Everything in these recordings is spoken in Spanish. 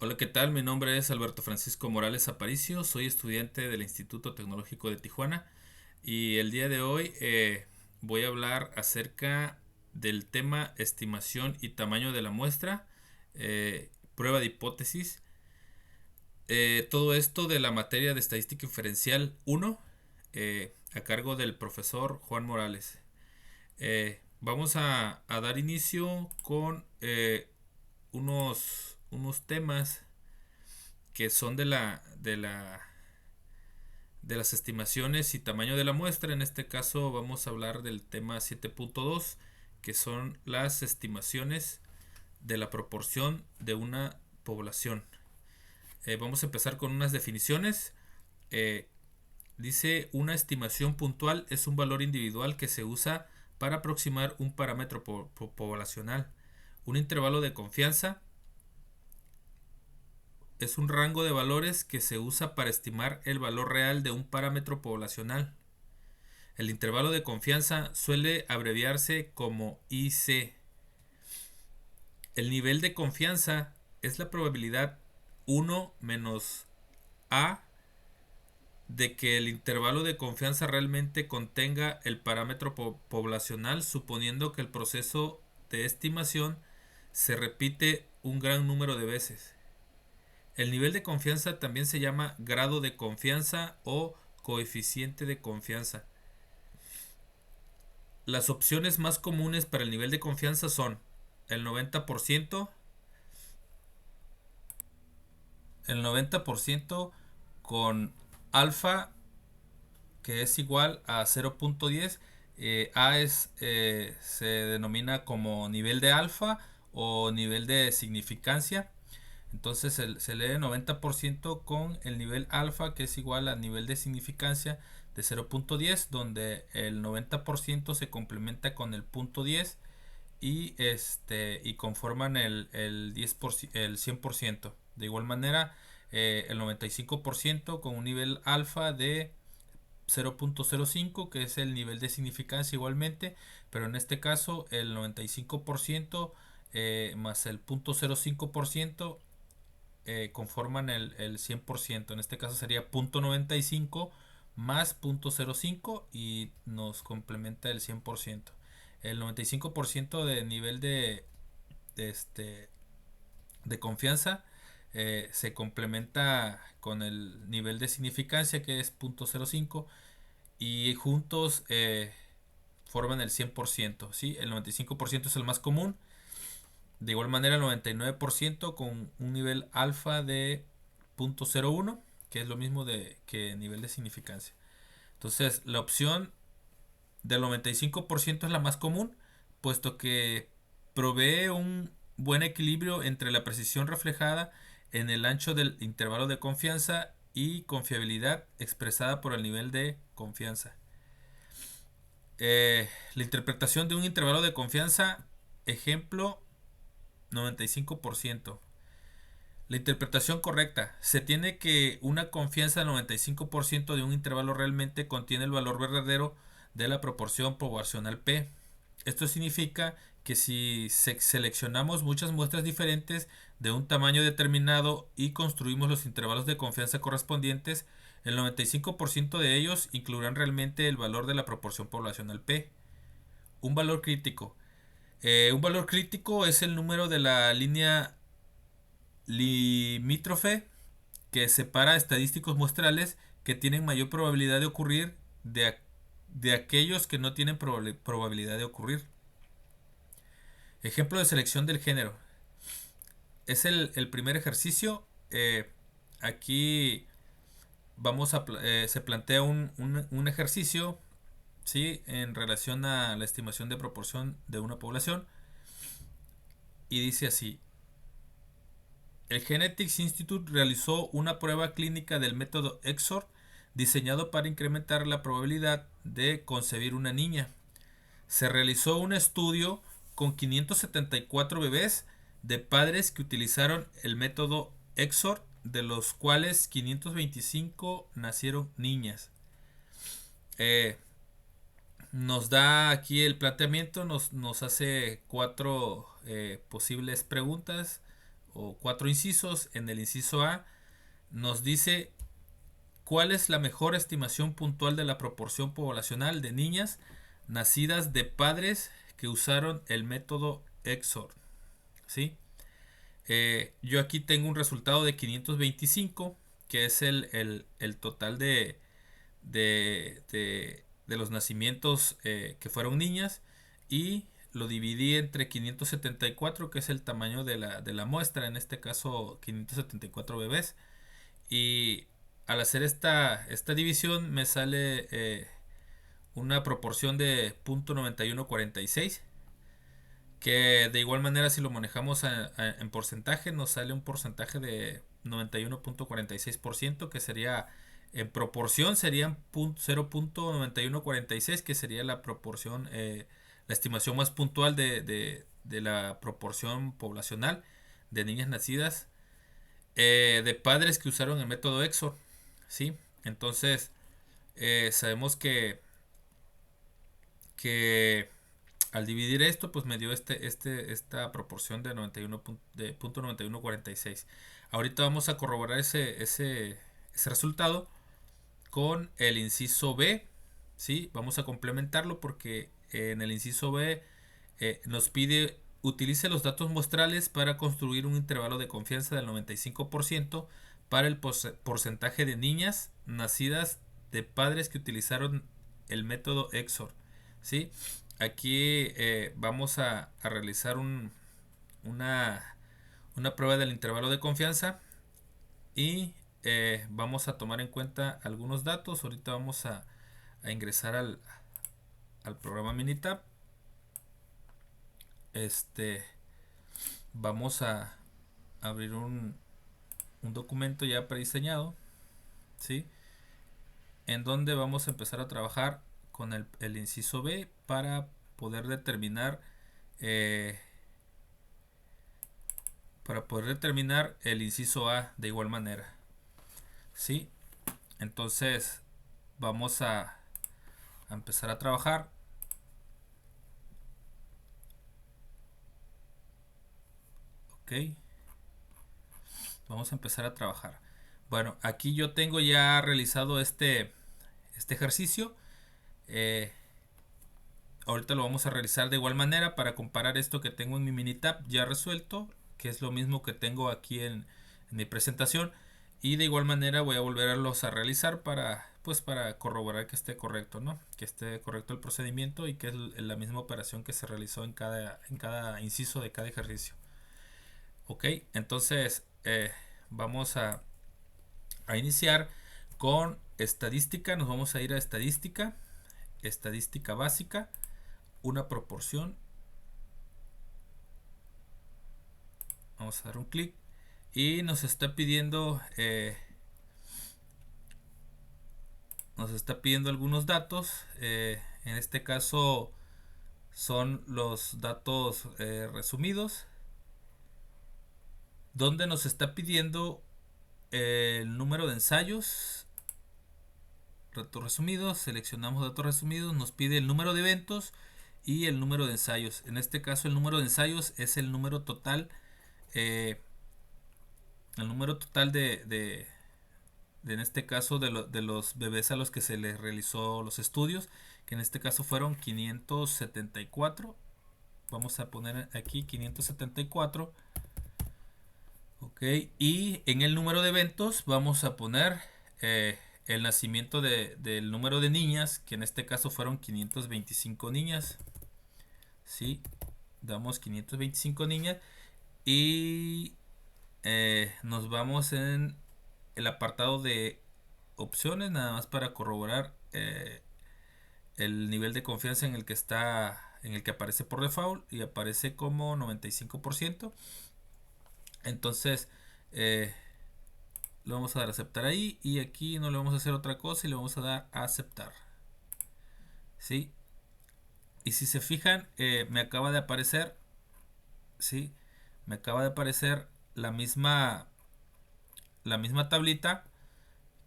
Hola, ¿qué tal? Mi nombre es Alberto Francisco Morales Aparicio, soy estudiante del Instituto Tecnológico de Tijuana y el día de hoy voy a hablar acerca del tema estimación y tamaño de la muestra, prueba de hipótesis, todo esto de la materia de estadística inferencial 1 a cargo del profesor Juan Morales. Vamos a dar inicio con unos temas que son de las estimaciones y tamaño de la muestra. En este caso vamos a hablar del tema 7.2, que son las estimaciones de la proporción de una población. Vamos a empezar con unas definiciones. Eh, Dice: una estimación puntual es un valor individual que se usa para aproximar un parámetro poblacional. Un intervalo de confianza es un rango de valores que se usa para estimar el valor real de un parámetro poblacional. El intervalo de confianza suele abreviarse como IC. El nivel de confianza es la probabilidad 1 menos A de que el intervalo de confianza realmente contenga el parámetro poblacional, suponiendo que el proceso de estimación se repite un gran número de veces. El nivel de confianza también se llama grado de confianza o coeficiente de confianza. Las opciones más comunes para el nivel de confianza son el 90%, el 90% con alfa, que es igual a 0.10. A se denomina como nivel de alfa o nivel de significancia. Entonces se lee 90% con el nivel alfa, que es igual al nivel de significancia de 0.10, donde el 90% se complementa con el punto 10 y conforman el 10%, el 100%. De igual manera, el 95% con un nivel alfa de 0.05, que es el nivel de significancia igualmente, pero en este caso el 95% más el 0.05% conforman el 100%. En este caso sería 0.95 más 0.05 y nos complementa el 100%. El 95% de nivel de, este, de confianza se complementa con el nivel de significancia, que es 0.05, y juntos forman el 100%. ¿Sí? El 95% es el más común. De igual manera el 99% con un nivel alfa de 0.01, que es lo mismo que nivel de significancia. Entonces la opción del 95% es la más común, puesto que provee un buen equilibrio entre la precisión reflejada en el ancho del intervalo de confianza y confiabilidad expresada por el nivel de confianza. La interpretación de un intervalo de confianza, ejemplo, 95%. La interpretación correcta: se tiene que una confianza del 95% de un intervalo realmente contiene el valor verdadero de la proporción poblacional P. Esto significa que si seleccionamos muchas muestras diferentes de un tamaño determinado y construimos los intervalos de confianza correspondientes, el 95% de ellos incluirán realmente el valor de la proporción poblacional P. Un valor crítico. Un valor crítico es el número de la línea limítrofe que separa estadísticos muestrales que tienen mayor probabilidad de ocurrir de aquellos que no tienen probabilidad de ocurrir. Ejemplo de selección del género. Es el primer ejercicio. Aquí se plantea un ejercicio, ¿sí?, en relación a la estimación de proporción de una población. Y dice así: el Genetics Institute realizó una prueba clínica del método EXOR diseñado para incrementar la probabilidad de concebir una niña. Se realizó un estudio con 574 bebés de padres que utilizaron el método EXOR, de los cuales 525 nacieron niñas. Eh, Nos da aquí el planteamiento, nos hace cuatro posibles preguntas. o 4 incisos. En el inciso A nos dice cuál es la mejor estimación puntual de la proporción poblacional de niñas nacidas de padres que usaron el método EXOR. ¿Sí? Yo aquí tengo un resultado de 525, que es el total de los nacimientos que fueron niñas, y lo dividí entre 574, que es el tamaño de la muestra, en este caso 574 bebés, y al hacer esta división me sale una proporción de 0.9146, que de igual manera si lo manejamos en porcentaje nos sale un porcentaje de 91.46%, que sería en proporción serían 0.9146, que sería la proporción, la estimación más puntual de la proporción poblacional de niñas nacidas de padres que usaron el método EXOR. ¿Sí? Entonces sabemos que al dividir esto, pues me dio esta proporción de 91 de 0.9146. Ahorita vamos a corroborar ese resultado con el inciso B. ¿Sí? Vamos a complementarlo porque en el inciso B nos pide utilice los datos muestrales para construir un intervalo de confianza del 95% para el porcentaje de niñas nacidas de padres que utilizaron el método EXOR. ¿Sí? Aquí vamos a realizar una prueba del intervalo de confianza y vamos a tomar en cuenta algunos datos. Ahorita vamos a ingresar al programa Minitab. Vamos a abrir un documento ya prediseñado, ¿sí? En donde vamos a empezar a trabajar con el inciso B para poder determinar el inciso A de igual manera. ¿Sí? Entonces vamos a empezar a trabajar. Ok. Vamos a empezar a trabajar. Bueno, aquí yo tengo ya realizado este ejercicio. Ahorita lo vamos a realizar de igual manera para comparar esto que tengo en mi Minitab ya resuelto, que es lo mismo que tengo aquí en mi presentación, y de igual manera voy a volverlos a realizar para corroborar que esté correcto, ¿no? Que esté correcto el procedimiento y que es la misma operación que se realizó en cada inciso de cada ejercicio. Ok, entonces vamos a iniciar con estadística. Nos vamos a ir a estadística básica, una proporción. Vamos a dar un clic y nos está pidiendo algunos datos. En este caso son los datos resumidos, donde nos está pidiendo el número de ensayos. Datos resumidos, seleccionamos datos resumidos, nos pide el número de eventos y el número de ensayos. En este caso el número de ensayos es el número total en este caso de los bebés a los que se les realizó los estudios, que en este caso fueron 574. Vamos a poner aquí 574. Ok, y en el número de eventos vamos a poner el nacimiento del número de niñas, que en este caso fueron 525 niñas. ¿Sí? Damos 525 niñas y nos vamos en el apartado de opciones, nada más para corroborar el nivel de confianza en el que aparece por default, y aparece como 95%. Entonces le vamos a dar a aceptar ahí, y aquí no le vamos a hacer otra cosa y le vamos a dar a aceptar. ¿Sí? Y si se fijan, me acaba de aparecer, ¿sí? Me acaba de aparecer la misma tablita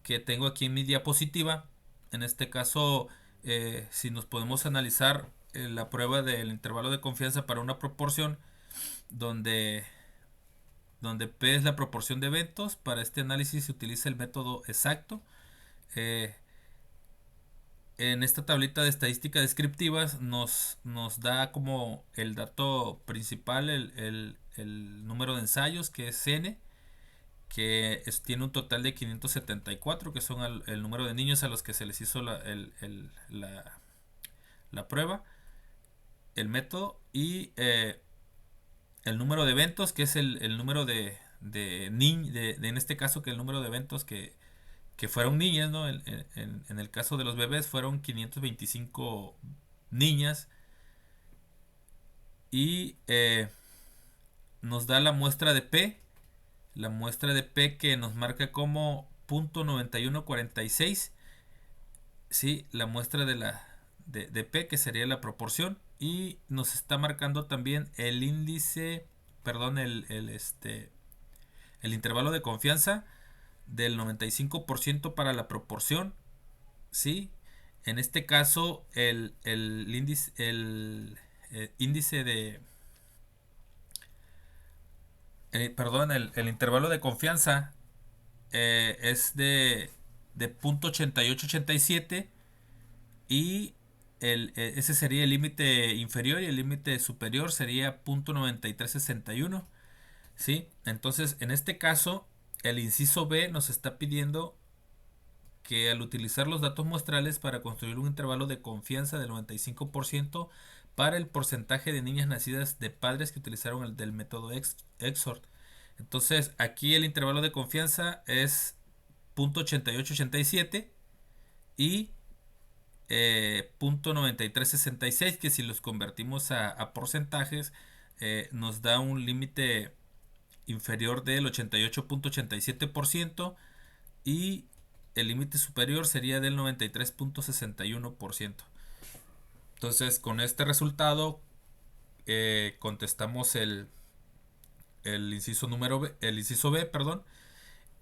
que tengo aquí en mi diapositiva. En este caso, si nos podemos analizar la prueba del intervalo de confianza para una proporción donde donde P es la proporción de eventos. Para este análisis se utiliza el método exacto. Eh, en esta tablita de estadísticas descriptivas nos da como el dato principal el número de ensayos, que es N, que tiene un total de 574, que son el número de niños a los que se les hizo la prueba, el método, y el número de eventos, que es el número en este caso, que el número de eventos que fueron niñas, ¿no? En el caso de los bebés fueron 525 niñas, y nos da la muestra de P, que nos marca como .9146, ¿sí? La muestra de P, que sería la proporción, y nos está marcando también el índice, perdón, el intervalo de confianza del 95% para la proporción, ¿sí? En este caso, índice perdón, el intervalo de confianza es de .8887, y ese sería el límite inferior, y el límite superior sería .9361, ¿sí? Entonces, en este caso, el inciso B nos está pidiendo que al utilizar los datos muestrales para construir un intervalo de confianza del 95% para el porcentaje de niñas nacidas de padres que utilizaron el del método EXOR. Entonces, aquí el intervalo de confianza es .8887 y .9366, que si los convertimos a porcentajes nos da un límite inferior del 88.87%, y el límite superior sería del 93.61%. Entonces, con este resultado contestamos el inciso B, perdón,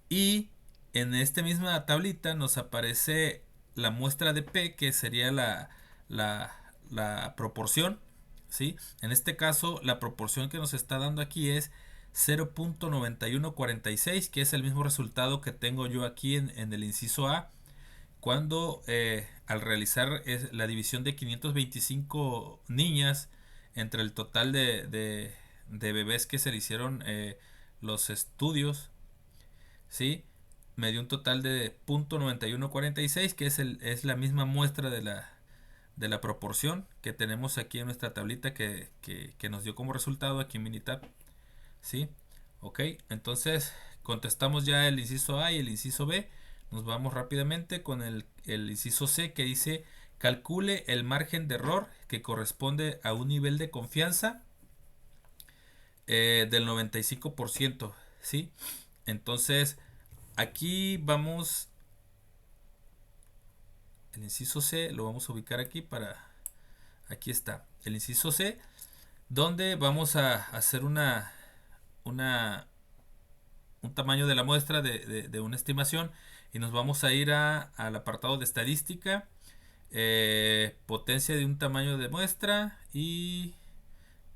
y en esta misma tablita nos aparece la muestra de P, que sería la proporción, ¿sí? En este caso, la proporción que nos está dando aquí es 0.9146, que es el mismo resultado que tengo yo aquí en el inciso A, cuando al realizar la división de 525 niñas entre el total de bebés que se le hicieron los estudios, ¿sí? Me dio un total de .9146, que es la misma muestra de la proporción que tenemos aquí en nuestra tablita que nos dio como resultado aquí en Minitab, ¿sí? Ok, entonces contestamos ya el inciso A y el inciso B. Nos vamos rápidamente con el inciso C, que dice: calcule el margen de error que corresponde a un nivel de confianza del 95%, ¿sí? Entonces, aquí vamos, el inciso C lo vamos a ubicar aquí aquí está, el inciso C, donde vamos a hacer un tamaño de la muestra de una estimación, y nos vamos a ir al apartado de estadística, potencia de un tamaño de muestra y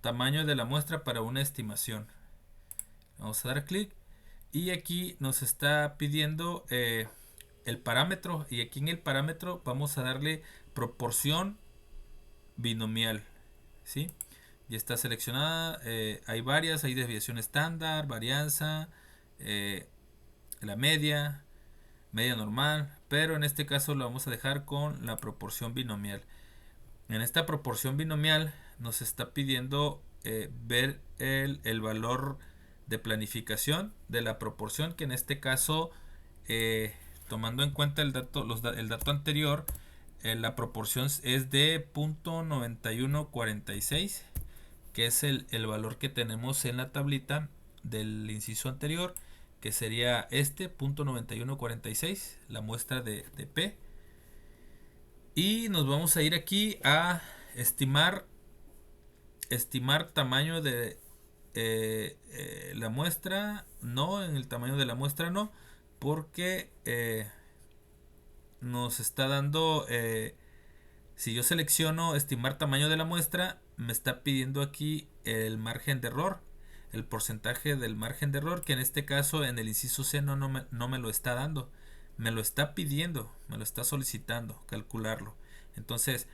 tamaño de la muestra para una estimación. Vamos a dar clic, y aquí nos está pidiendo el parámetro, y aquí en el parámetro vamos a darle proporción binomial, ¿sí? Ya está seleccionada, hay varias, hay desviación estándar, varianza, la media normal, pero en este caso lo vamos a dejar con la proporción binomial. En esta proporción binomial nos está pidiendo ver el valor de planificación de la proporción, que en este caso, tomando en cuenta el dato anterior, la proporción es de .9146, que es el valor que tenemos en la tablita del inciso anterior, que sería este .9146, la muestra de P. Y nos vamos a ir aquí a estimar tamaño de la muestra. No, en el tamaño de la muestra no, porque nos está dando, si yo selecciono estimar tamaño de la muestra, me está pidiendo aquí el margen de error. el porcentaje del margen de error, que en este caso en el inciso C no me lo está dando, me lo está pidiendo, me lo está solicitando calcularlo. Entonces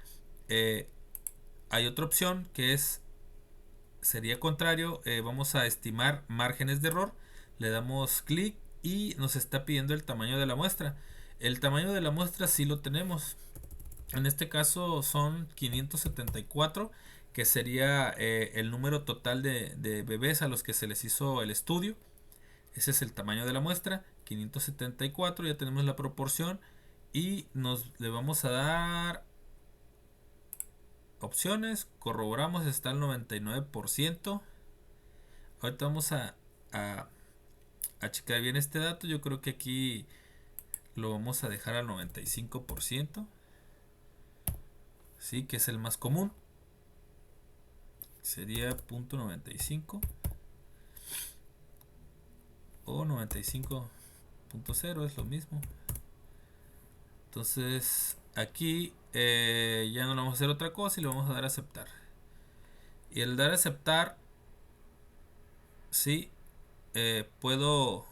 hay otra opción que sería contrario. Vamos a estimar márgenes de error, le damos clic y nos está pidiendo el tamaño de la muestra. El tamaño de la muestra sí lo tenemos, en este caso son 574, que sería el número total de bebés a los que se les hizo el estudio. Ese es el tamaño de la muestra, 574. Ya tenemos la proporción y le vamos a dar opciones. Corroboramos, está el 99%. Ahorita vamos a checar bien este dato. Yo creo que aquí lo vamos a dejar al 95%. Sí, que es el más común. Sería .95 o 95.0, es lo mismo. Entonces aquí ya no le vamos a hacer otra cosa y le vamos a dar a aceptar. Y el dar a aceptar, sí, puedo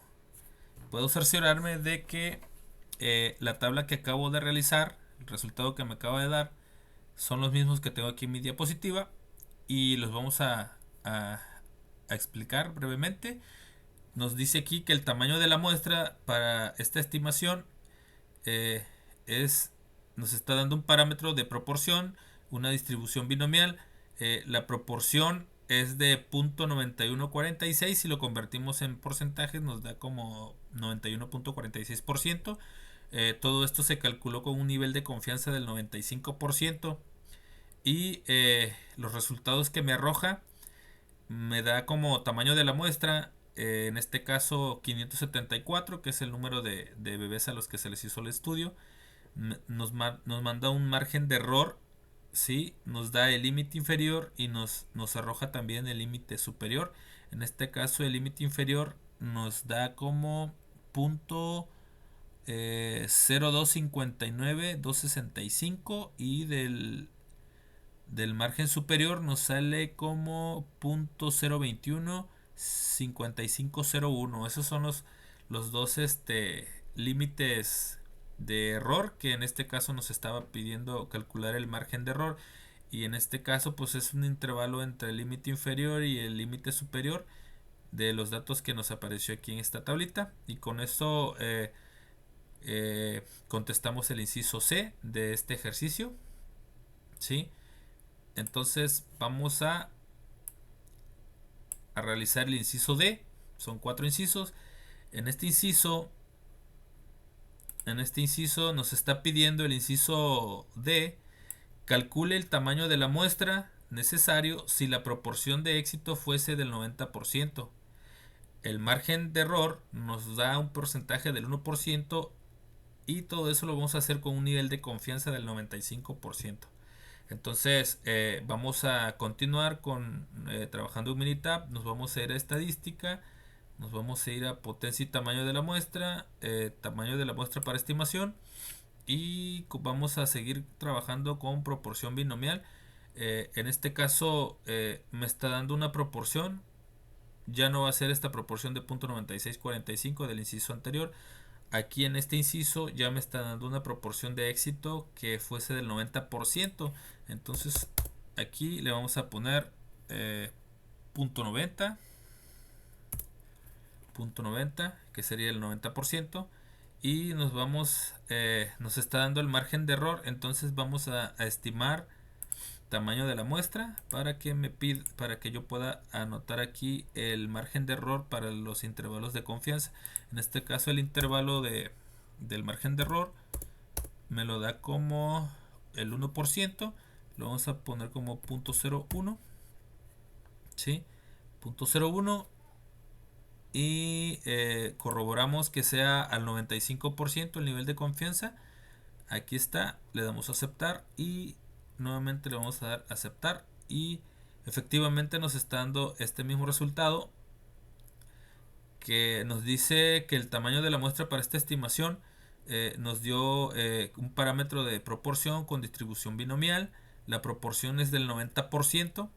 cerciorarme de que la tabla que acabo de realizar, el resultado que me acaba de dar, son los mismos que tengo aquí en mi diapositiva, y los vamos a explicar brevemente. Nos dice aquí que el tamaño de la muestra para esta estimación nos está dando un parámetro de proporción, una distribución binomial. La proporción es de 0.9146. Si lo convertimos en porcentajes nos da como 91.46%. Todo esto se calculó con un nivel de confianza del 95%. Y los resultados que me arroja me da como tamaño de la muestra, en este caso 574, que es el número de bebés a los que se les hizo el estudio. Nos manda un margen de error, ¿sí? Nos da el límite inferior y nos arroja también el límite superior. En este caso el límite inferior nos da como punto 0.259.265, y del margen superior nos sale como .021.5501. Esos son los dos límites de error que en este caso nos estaba pidiendo calcular el margen de error. Y en este caso pues es un intervalo entre el límite inferior y el límite superior de los datos que nos apareció aquí en esta tablita. Y con esto contestamos el inciso C de este ejercicio, ¿sí? Entonces vamos a realizar el inciso D. Son 4 incisos. En este inciso nos está pidiendo el inciso D: calcule el tamaño de la muestra necesario si la proporción de éxito fuese del 90%. El margen de error nos da un porcentaje del 1%, y todo eso lo vamos a hacer con un nivel de confianza del 95%. Entonces vamos a continuar con trabajando en Minitab. Nos vamos a ir a estadística, nos vamos a ir a potencia y tamaño de la muestra, tamaño de la muestra para estimación, y vamos a seguir trabajando con proporción binomial. En este caso me está dando una proporción, ya no va a ser esta proporción de .9645 del inciso anterior. Aquí en este inciso ya me está dando una proporción de éxito que fuese del 90%. Entonces aquí le vamos a poner .90, que sería el 90%. Y nos está dando el margen de error. Entonces vamos a estimar tamaño de la muestra para que yo pueda anotar aquí el margen de error para los intervalos de confianza. En este caso el intervalo del margen de error me lo da como el 1%. Lo vamos a poner como .01, ¿sí? .01, y corroboramos que sea al 95% el nivel de confianza. Aquí está, le damos a aceptar y nuevamente le vamos a dar a aceptar, y efectivamente nos está dando este mismo resultado, que nos dice que el tamaño de la muestra para esta estimación nos dio un parámetro de proporción con distribución binomial. La proporción es del 90%.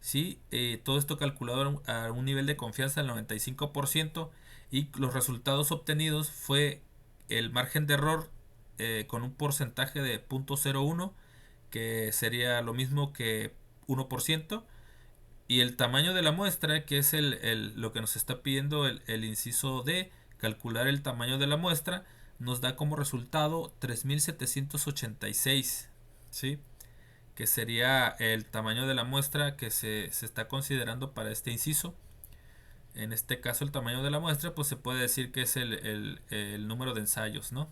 ¿sí? Todo esto calculado a un nivel de confianza del 95% y los resultados obtenidos fue el margen de error con un porcentaje de 0.01 que sería lo mismo que 1%, y el tamaño de la muestra, que es lo que nos está pidiendo el inciso D, calcular el tamaño de la muestra, nos da como resultado 3786, ¿sí? Que sería el tamaño de la muestra que se está considerando para este inciso. En este caso el tamaño de la muestra pues se puede decir que es el número de ensayos, ¿no?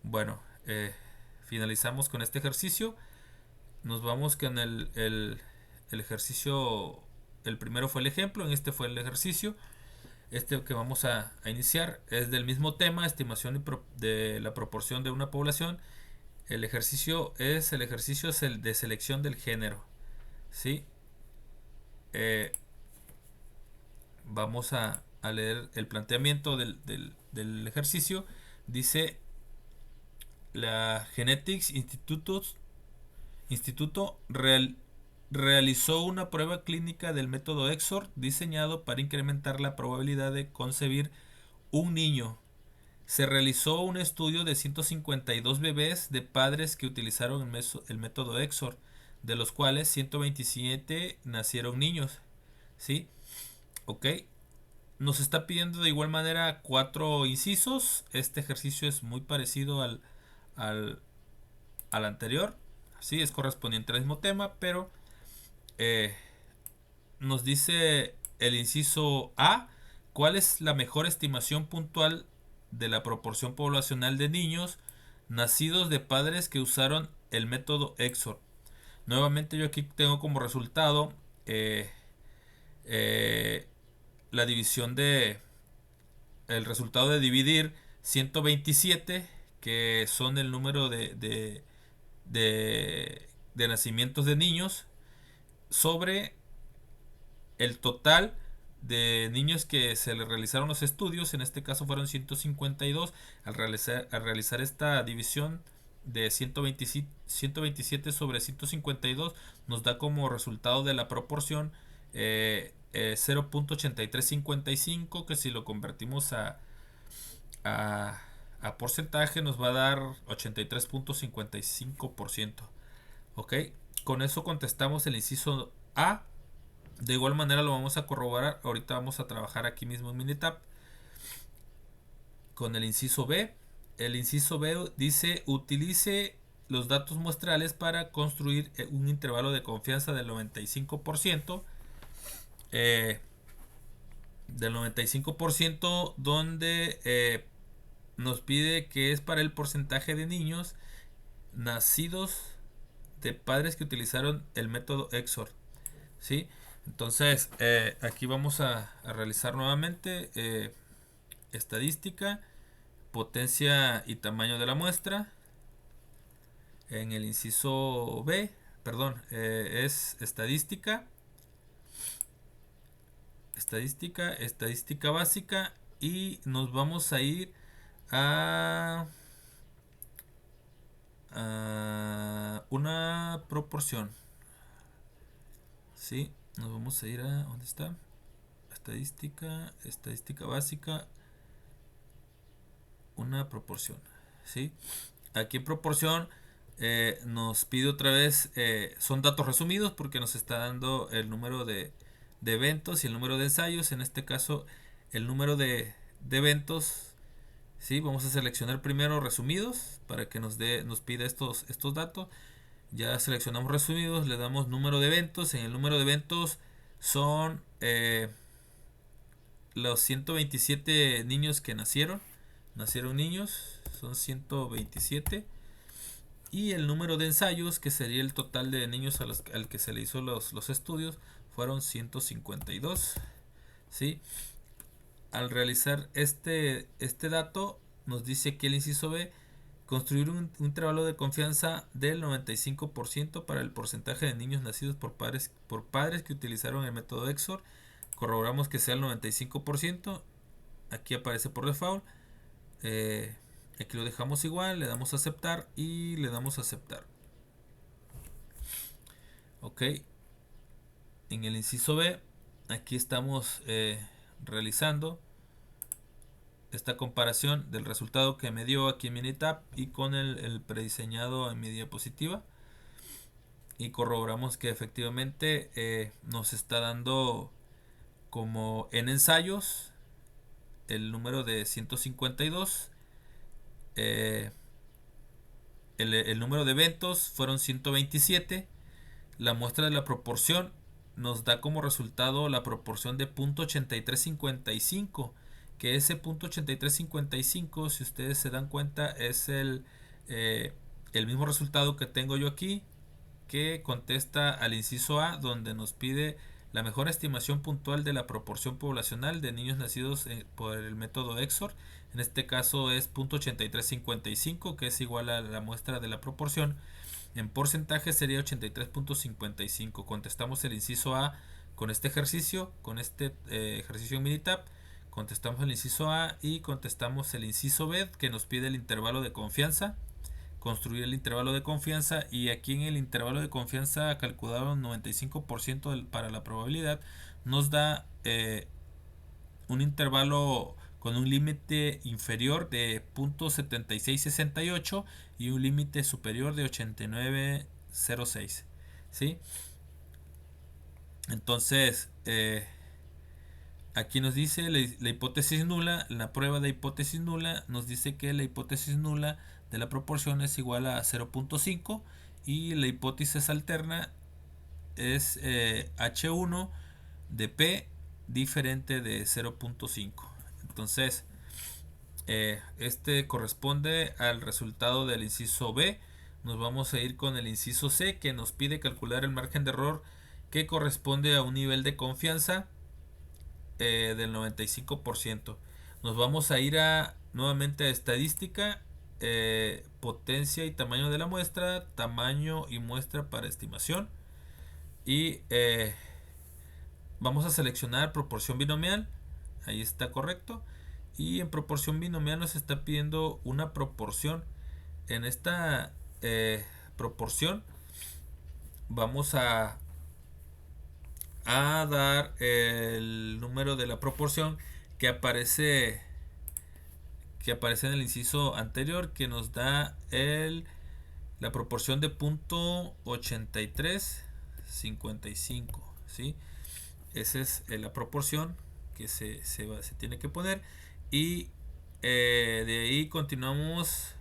Bueno, finalizamos con este ejercicio. Nos vamos con el ejercicio. El primero fue el ejemplo, en este fue el ejercicio. Este que vamos a iniciar es del mismo tema, estimación de la proporción de una población. El ejercicio es el de selección del género, ¿sí? Vamos a leer el planteamiento del ejercicio. Dice: la Genetics Instituto realizó una prueba clínica del método EXOR diseñado para incrementar la probabilidad de concebir un niño. Se realizó un estudio de 152 bebés de padres que utilizaron el método EXOR, de los cuales 127 nacieron niños. ¿Sí? Ok. Nos está pidiendo de igual manera 4 incisos. Este ejercicio es muy parecido al, al anterior. Sí, es correspondiente al mismo tema, pero eh, nos dice el inciso A: ¿cuál es la mejor estimación puntual de la proporción poblacional de niños nacidos de padres que usaron el método EXOR? Nuevamente yo aquí tengo como resultado eh, eh, la división el resultado de dividir 127, que son el número de nacimientos de niños, sobre el total de niños que se le realizaron los estudios. En este caso fueron 152. Al realizar esta división de 127 sobre 152, nos da como resultado de la proporción 0.8355, que si lo convertimos a, a porcentaje nos va a dar 83.55%. ¿Ok? Con eso contestamos el inciso A. De igual manera lo vamos a corroborar. Ahorita vamos a trabajar aquí mismo en Minitab con el inciso B. El inciso B dice: utilice los datos muestrales para construir un intervalo de confianza del 95%. Del 95%, donde nos pide que es para el porcentaje de niños nacidos de padres que utilizaron el método EXOR. ¿Sí? Entonces, aquí vamos a realizar nuevamente estadística, potencia y tamaño de la muestra. En el inciso B, perdón, es estadística básica, y nos vamos a ir a una proporción. ¿Sí? Nos vamos a ir a... ¿dónde está? Estadística básica, una proporción. ¿Sí? Aquí en proporción nos pide otra vez, son datos resumidos porque nos está dando el número de eventos y el número de ensayos. En este caso, el número de eventos. ¿Sí? Vamos a seleccionar primero resumidos para que nos pida estos datos. Ya seleccionamos resumidos, le damos número de eventos. En el número de eventos son los 127 niños que nacieron niños, son 127. Y el número de ensayos, que sería el total de niños al que se le hizo los estudios, fueron 152. ¿Sí? Al realizar este dato, nos dice que el inciso B: construir un intervalo de confianza del 95% para el porcentaje de niños nacidos por padres que utilizaron el método EXOR. Corroboramos que sea el 95%. Aquí aparece por default. Aquí lo dejamos igual, le damos a aceptar y le damos a aceptar. Ok. En el inciso B, aquí estamos realizando esta comparación del resultado que me dio aquí en Minitab y con el prediseñado en mi diapositiva, y corroboramos que efectivamente nos está dando como en ensayos el número de 152. El número de eventos fueron 127. La muestra de la proporción nos da como resultado la proporción de 0.8355, que ese 0.8355, si ustedes se dan cuenta, es el mismo resultado que tengo yo aquí, que contesta al inciso A, donde nos pide la mejor estimación puntual de la proporción poblacional de niños nacidos por el método EXOR. En este caso es 0.8355, que es igual a la muestra de la proporción. En porcentaje sería 83.55. Contestamos el inciso A con este ejercicio, ejercicio en Minitab. Contestamos el inciso A y contestamos el inciso B, que nos pide el intervalo de confianza. Construir el intervalo de confianza, y aquí en el intervalo de confianza calculado un 95% para la probabilidad, nos da un intervalo con un límite inferior de 0.7668 y un límite superior de 8906. ¿Sí? Entonces, aquí nos dice la hipótesis nula. La prueba de hipótesis nula nos dice que la hipótesis nula de la proporción es igual a 0.5 y la hipótesis alterna es H1 de P diferente de 0.5. Entonces, este corresponde al resultado del inciso B. Nos vamos a ir con el inciso C, que nos pide calcular el margen de error que corresponde a un nivel de confianza del 95%. Nos vamos a ir nuevamente a estadística, potencia y tamaño de la muestra, tamaño y muestra para estimación, y vamos a seleccionar proporción binomial. Ahí está correcto. Y en proporción binomial nos está pidiendo una proporción. En esta proporción vamos a dar el número de la proporción que aparece en el inciso anterior, que nos da la proporción de 0.8355. ¿Sí? Esa es la proporción que se tiene que poner. Y de ahí continuamos.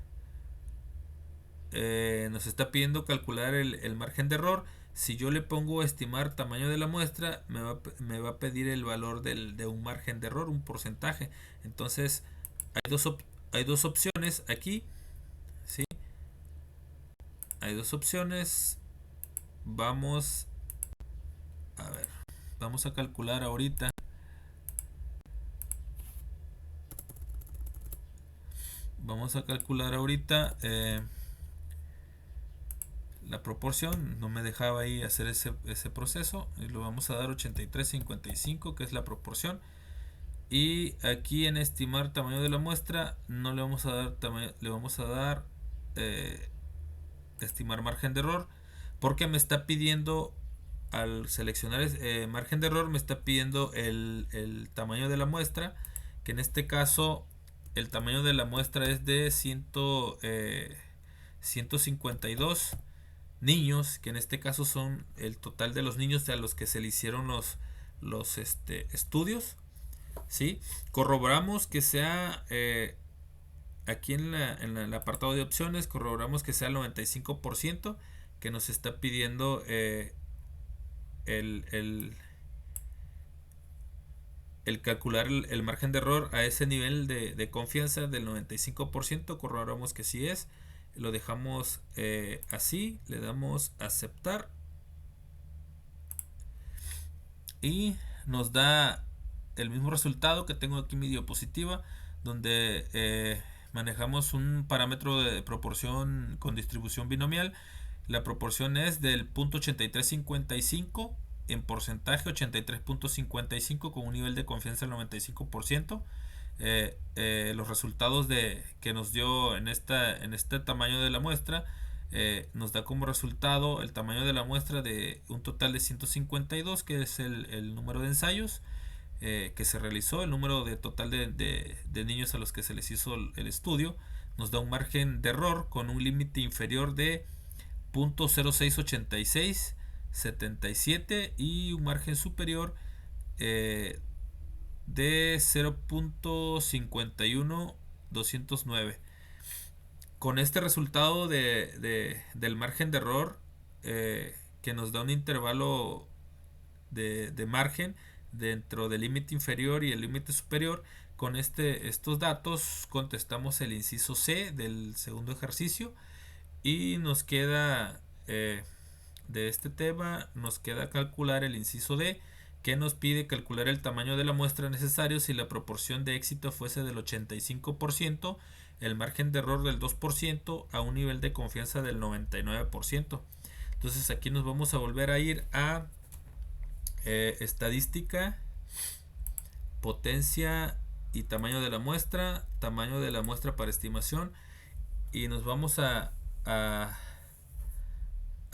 Nos está pidiendo calcular el margen de error. Si yo le pongo estimar tamaño de la muestra, me va a pedir el valor de un margen de error, un porcentaje. Entonces hay dos opciones aquí. ¿Sí? Hay dos opciones. Vamos a ver. Vamos a calcular ahorita. Vamos a calcular ahorita la proporción. No me dejaba ahí hacer ese proceso. Y lo vamos a dar 83.55, que es la proporción. Y aquí en estimar tamaño de la muestra no le vamos a dar tamaño, le vamos a dar estimar margen de error, porque me está pidiendo, al seleccionar margen de error, me está pidiendo el tamaño de la muestra, que en este caso el tamaño de la muestra es de 152 niños, que en este caso son el total de los niños a los que se le hicieron los estudios. ¿Sí? Corroboramos que sea aquí en el apartado de opciones, corroboramos que sea el 95% que nos está pidiendo el calcular el margen de error a ese nivel de confianza del 95%. Corroboramos que sí es. Lo dejamos así, le damos aceptar y nos da el mismo resultado que tengo aquí en mi diapositiva, donde manejamos un parámetro de proporción con distribución binomial. La proporción es del 0.8355, en porcentaje 83.55, con un nivel de confianza del 95%. Los resultados que nos dio en este tamaño de la muestra nos da como resultado el tamaño de la muestra de un total de 152, que es el número de ensayos que se realizó, el número de total de niños a los que se les hizo el estudio. Nos da un margen de error con un límite inferior de 0.068677 y un margen superior de 0.51209. Con este resultado del margen de error, que nos da un intervalo de margen dentro del límite inferior y el límite superior, con estos datos contestamos el inciso C del segundo ejercicio y nos queda de este tema, nos queda calcular el inciso D, que nos pide calcular el tamaño de la muestra necesario si la proporción de éxito fuese del 85%, el margen de error del 2% a un nivel de confianza del 99%. Entonces aquí nos vamos a volver a ir a estadística, potencia y tamaño de la muestra para estimación, y nos vamos a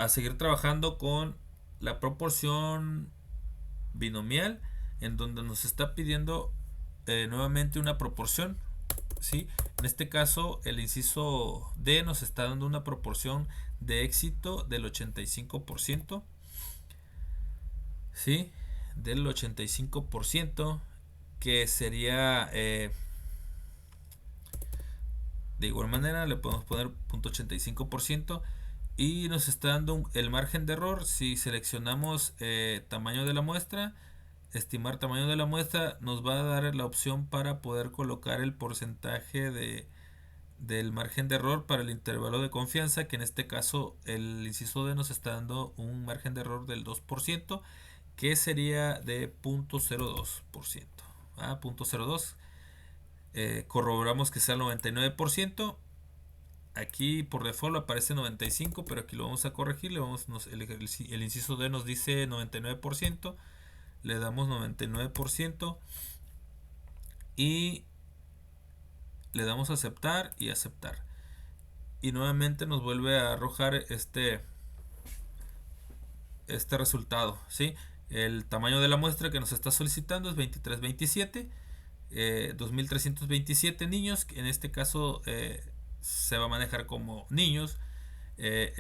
seguir trabajando con la proporción binomial, en donde nos está pidiendo nuevamente una proporción, ¿sí? En este caso el inciso D nos está dando una proporción de éxito del 85%, ¿sí? Del 85%, que sería de igual manera le podemos poner 0.85%, y nos está dando el margen de error si seleccionamos tamaño de la muestra. Estimar tamaño de la muestra nos va a dar la opción para poder colocar el porcentaje del margen de error para el intervalo de confianza, que en este caso el inciso D nos está dando un margen de error del 2%, que sería de 0.02%. 0.02. Corroboramos que sea el 99%. Aquí por default aparece 95, pero aquí lo vamos a corregir. El inciso D nos dice 99%. Le damos 99% y le damos a aceptar y aceptar. Y nuevamente nos vuelve a arrojar este resultado, ¿sí? El tamaño de la muestra que nos está solicitando es 2327, 2327 niños. En este caso se va a manejar como niños.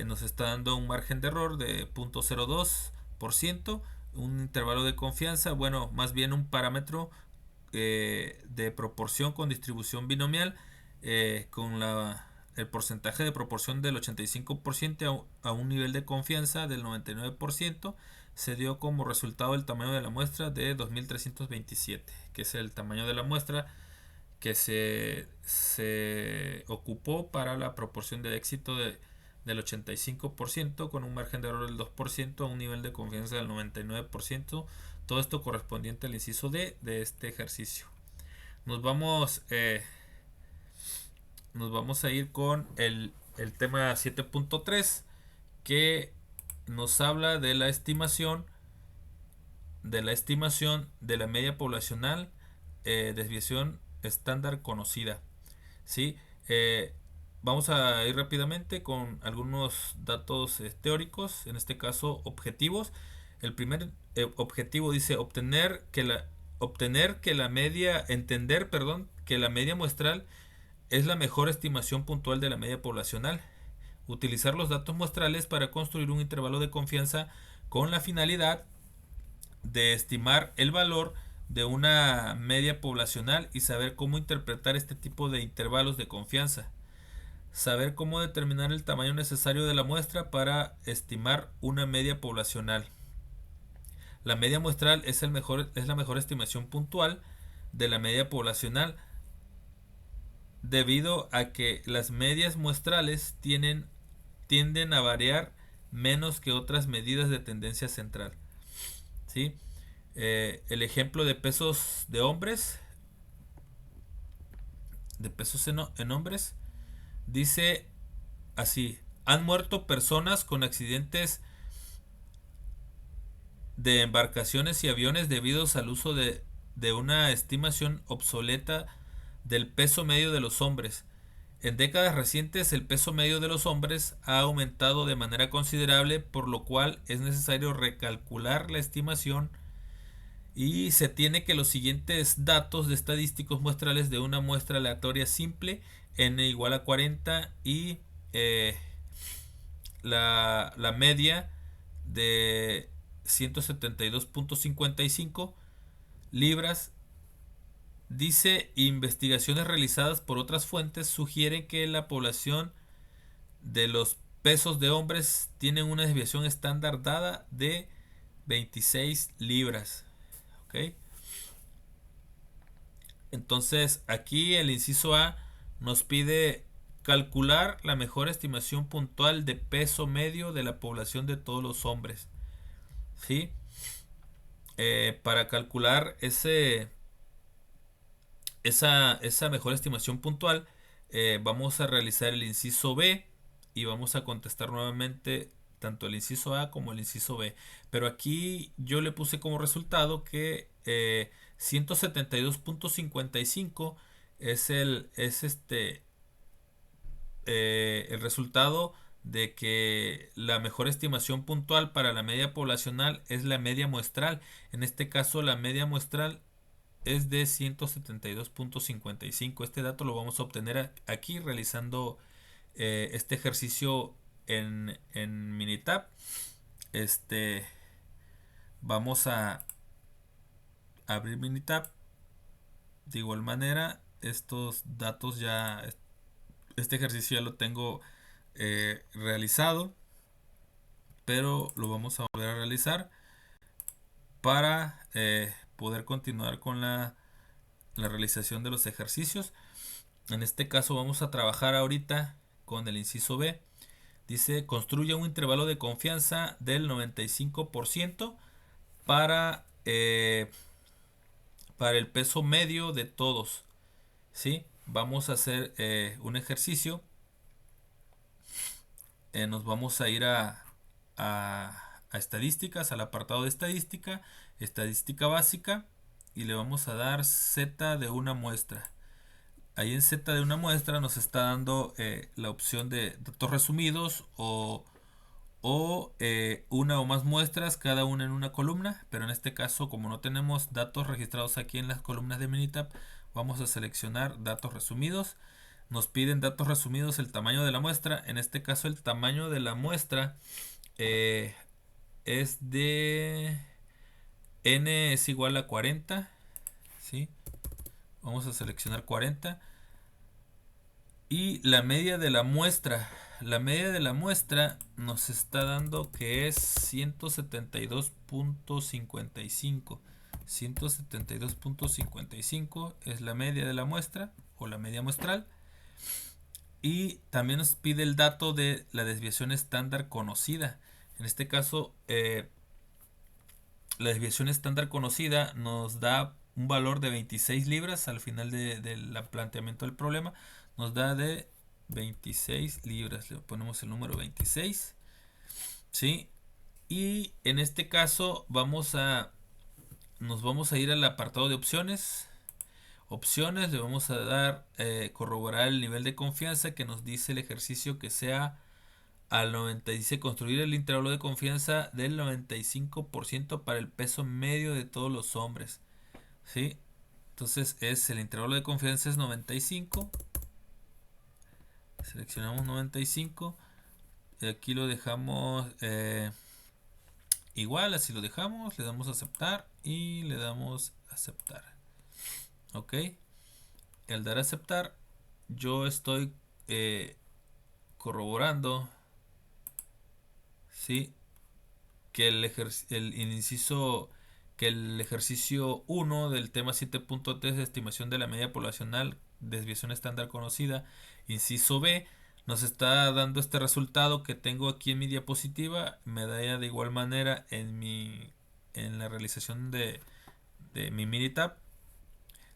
Nos está dando un margen de error de 0.02%, un intervalo de confianza, bueno, más bien un parámetro de proporción con distribución binomial, con el porcentaje de proporción del 85% a un nivel de confianza del 99%. Se dio como resultado el tamaño de la muestra de 2327, que es el tamaño de la muestra que se ocupó para la proporción de éxito del 85%, con un margen de error del 2% a un nivel de confianza del 99%. Todo esto correspondiente al inciso D de este ejercicio. Nos vamos a ir con el tema 7.3, que nos habla de la estimación de la media poblacional, desviación estándar conocida, ¿sí? Vamos a ir rápidamente con algunos datos teóricos, en este caso objetivos. El primer objetivo dice entender que la media muestral es la mejor estimación puntual de la media poblacional. Utilizar los datos muestrales para construir un intervalo de confianza con la finalidad de estimar el valor de una media poblacional y saber cómo interpretar este tipo de intervalos de confianza. Saber cómo determinar el tamaño necesario de la muestra para estimar una media poblacional. La media muestral es la mejor estimación puntual de la media poblacional, debido a que las medias muestrales tienden a variar menos que otras medidas de tendencia central, ¿sí? El ejemplo de pesos de hombres, en hombres, dice así: han muerto personas con accidentes de embarcaciones y aviones debidos al uso de una estimación obsoleta del peso medio de los hombres. En décadas recientes el peso medio de los hombres ha aumentado de manera considerable, por lo cual es necesario recalcular la estimación y se tiene que los siguientes datos de estadísticos muestrales de una muestra aleatoria simple n igual a 40 y eh, la media de 172.55 libras. Dice, investigaciones realizadas por otras fuentes sugieren que la población de los pesos de hombres tiene una desviación estándar dada de 26 libras. ¿Ok? Entonces aquí el inciso A nos pide calcular la mejor estimación puntual de peso medio de la población de todos los hombres. ¿Sí? Para calcular esa mejor estimación puntual, vamos a realizar el inciso B y vamos a contestar nuevamente tanto el inciso A como el inciso B. Pero aquí yo le puse como resultado que 172.55 es el resultado de que la mejor estimación puntual para la media poblacional es la media muestral. En este caso la media muestral es de 172.55. Este dato lo vamos a obtener aquí realizando este ejercicio en Minitab. Vamos a abrir Minitab. De igual manera, estos datos ya, este ejercicio ya lo tengo realizado, pero lo vamos a volver a realizar para poder continuar con la realización de los ejercicios. En este caso vamos a trabajar ahorita con el inciso B. Dice, construye un intervalo de confianza del 95% para, para el peso medio de todos. ¿Sí? Vamos a hacer un ejercicio. Nos vamos a ir a estadísticas, al apartado de estadística, estadística básica, y le vamos a dar Z de una muestra. Ahí en Z de una muestra nos está dando la opción de datos resumidos o una o más muestras, cada una en una columna, pero en este caso, como no tenemos datos registrados aquí en las columnas de Minitab, vamos a seleccionar datos resumidos. Nos piden datos resumidos, el tamaño de la muestra. En este caso el tamaño de la muestra es de n es igual a 40. ¿Sí? Vamos a seleccionar 40. Y la media de la muestra. La media de la muestra nos está dando que es 172.55. 172.55 es la media de la muestra o la media muestral. Y también nos pide el dato de la desviación estándar conocida. En este caso, la desviación estándar conocida nos da un valor de 26 libras al final del planteamiento del problema. Nos da de 26 libras. Le ponemos el número 26. ¿Sí? Y en este caso nos vamos a ir al apartado de opciones. Opciones, le vamos a dar corroborar el nivel de confianza que nos dice el ejercicio que sea al 90. Dice construir el intervalo de confianza del 95% para el peso medio de todos los hombres. ¿Sí? Entonces el intervalo de confianza es 95. Seleccionamos 95. Y aquí lo dejamos igual, así lo dejamos. Le damos a aceptar y le damos a aceptar. Ok. Al dar a aceptar, yo estoy corroborando, ¿sí?, que el ejercicio 1 del tema 7.3 de estimación de la media poblacional, desviación estándar conocida, inciso B, nos está dando este resultado que tengo aquí en mi diapositiva. Me da de igual manera en la realización de mi Minitab.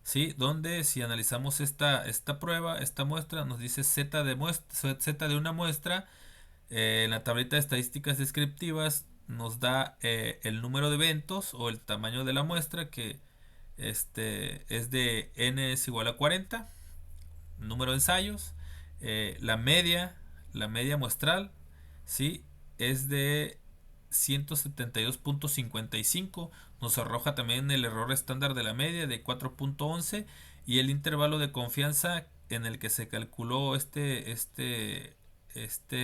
¿Sí? Donde si analizamos esta prueba, esta muestra, nos dice Z de una muestra. En la tableta de estadísticas descriptivas nos da el número de eventos o el tamaño de la muestra, que es de n es igual a 40, número de ensayos. La media muestral, ¿sí? Es de 172.55. Nos arroja también el error estándar de la media de 4.11 y el intervalo de confianza en el que se calculó este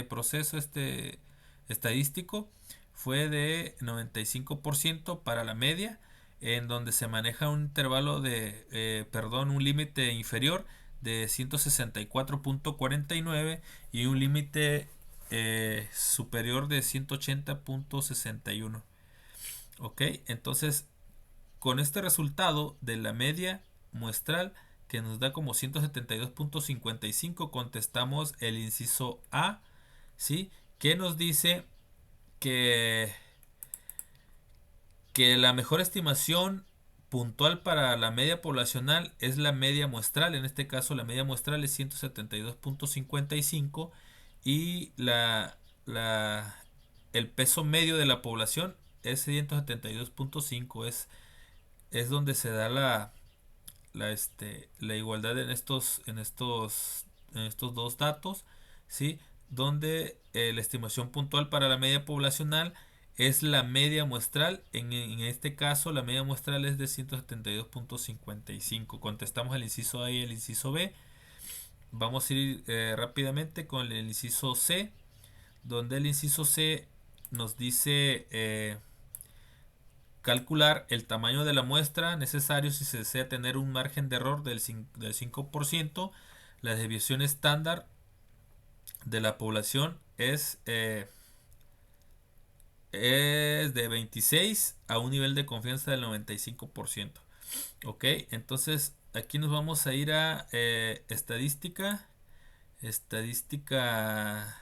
proceso, este estadístico, fue de 95% para la media, en donde se maneja un intervalo un límite inferior de 164.49 y un límite superior de 180.61. Ok, entonces con este resultado de la media muestral que nos da como 172.55 contestamos el inciso A, ¿sí? Que nos dice que, que la mejor estimación puntual para la media poblacional es la media muestral. En este caso la media muestral es 172.55 y el peso medio de la población es 172.5. Es donde se da la igualdad en estos dos datos, ¿sí? Donde la estimación puntual para la media poblacional es la media muestral. En este caso, la media muestral es de 172.55. Contestamos el inciso A y el inciso B. Vamos a ir rápidamente con el inciso C, donde el inciso C nos dice calcular el tamaño de la muestra necesario si se desea tener un margen de error del 5%. La desviación estándar de la población es de 26 a un nivel de confianza del 95%. Ok, entonces aquí nos vamos a ir a estadística. Estadística.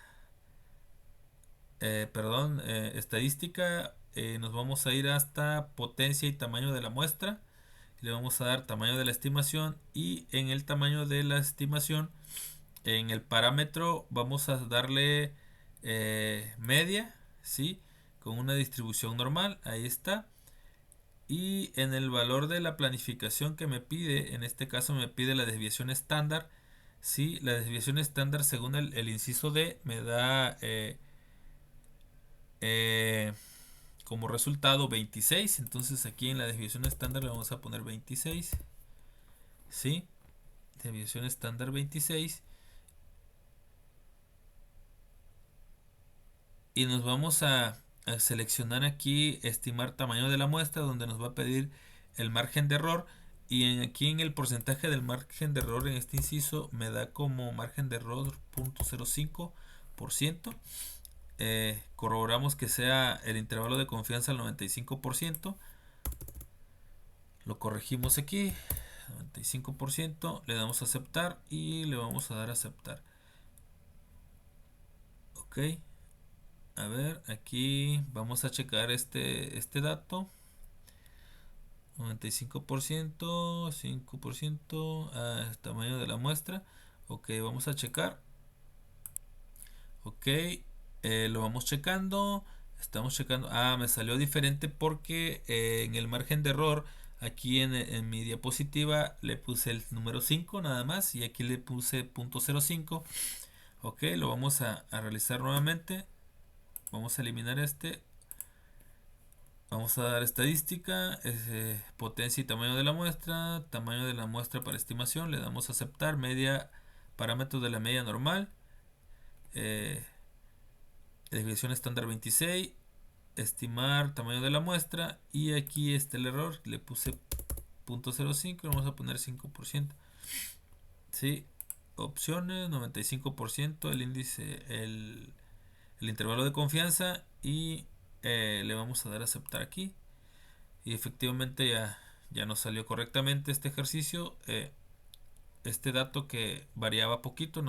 Estadística. Nos vamos a ir hasta potencia y tamaño de la muestra. Le vamos a dar tamaño de la estimación y en el tamaño de la estimación, en el parámetro vamos a darle media, ¿sí? Con una distribución normal, ahí está. Y en el valor de la planificación que me pide, en este caso me pide la desviación estándar, ¿sí? La desviación estándar según el inciso D me da eh, como resultado 26. Entonces aquí en la desviación estándar le vamos a poner 26, ¿sí? Desviación estándar 26. Y nos vamos a seleccionar aquí estimar tamaño de la muestra, donde nos va a pedir el margen de error. Y aquí en el porcentaje del margen de error en este inciso me da como margen de error 0.05%. Corroboramos que sea el intervalo de confianza al 95%. Lo corregimos aquí, 95%. Le damos a aceptar y le vamos a dar a aceptar. Ok. A ver, aquí vamos a checar este dato. 95%, 5%, tamaño de la muestra. Ok, vamos a checar. Ok, lo vamos checando. Estamos checando. Me salió diferente porque en el margen de error, aquí en mi diapositiva le puse el número 5 nada más y aquí le puse .05. Ok, lo vamos a realizar nuevamente. Vamos a eliminar este. Vamos a dar estadística, potencia y tamaño de la muestra para estimación, le damos a aceptar, media, parámetros de la media normal, eh, desviación estándar 26, estimar tamaño de la muestra y aquí está el error, le puse .05, vamos a poner 5%, ¿sí? Opciones, 95%, el índice, el intervalo de confianza y le vamos a dar a aceptar aquí. Y efectivamente ya nos salió correctamente este ejercicio. Este dato que variaba poquito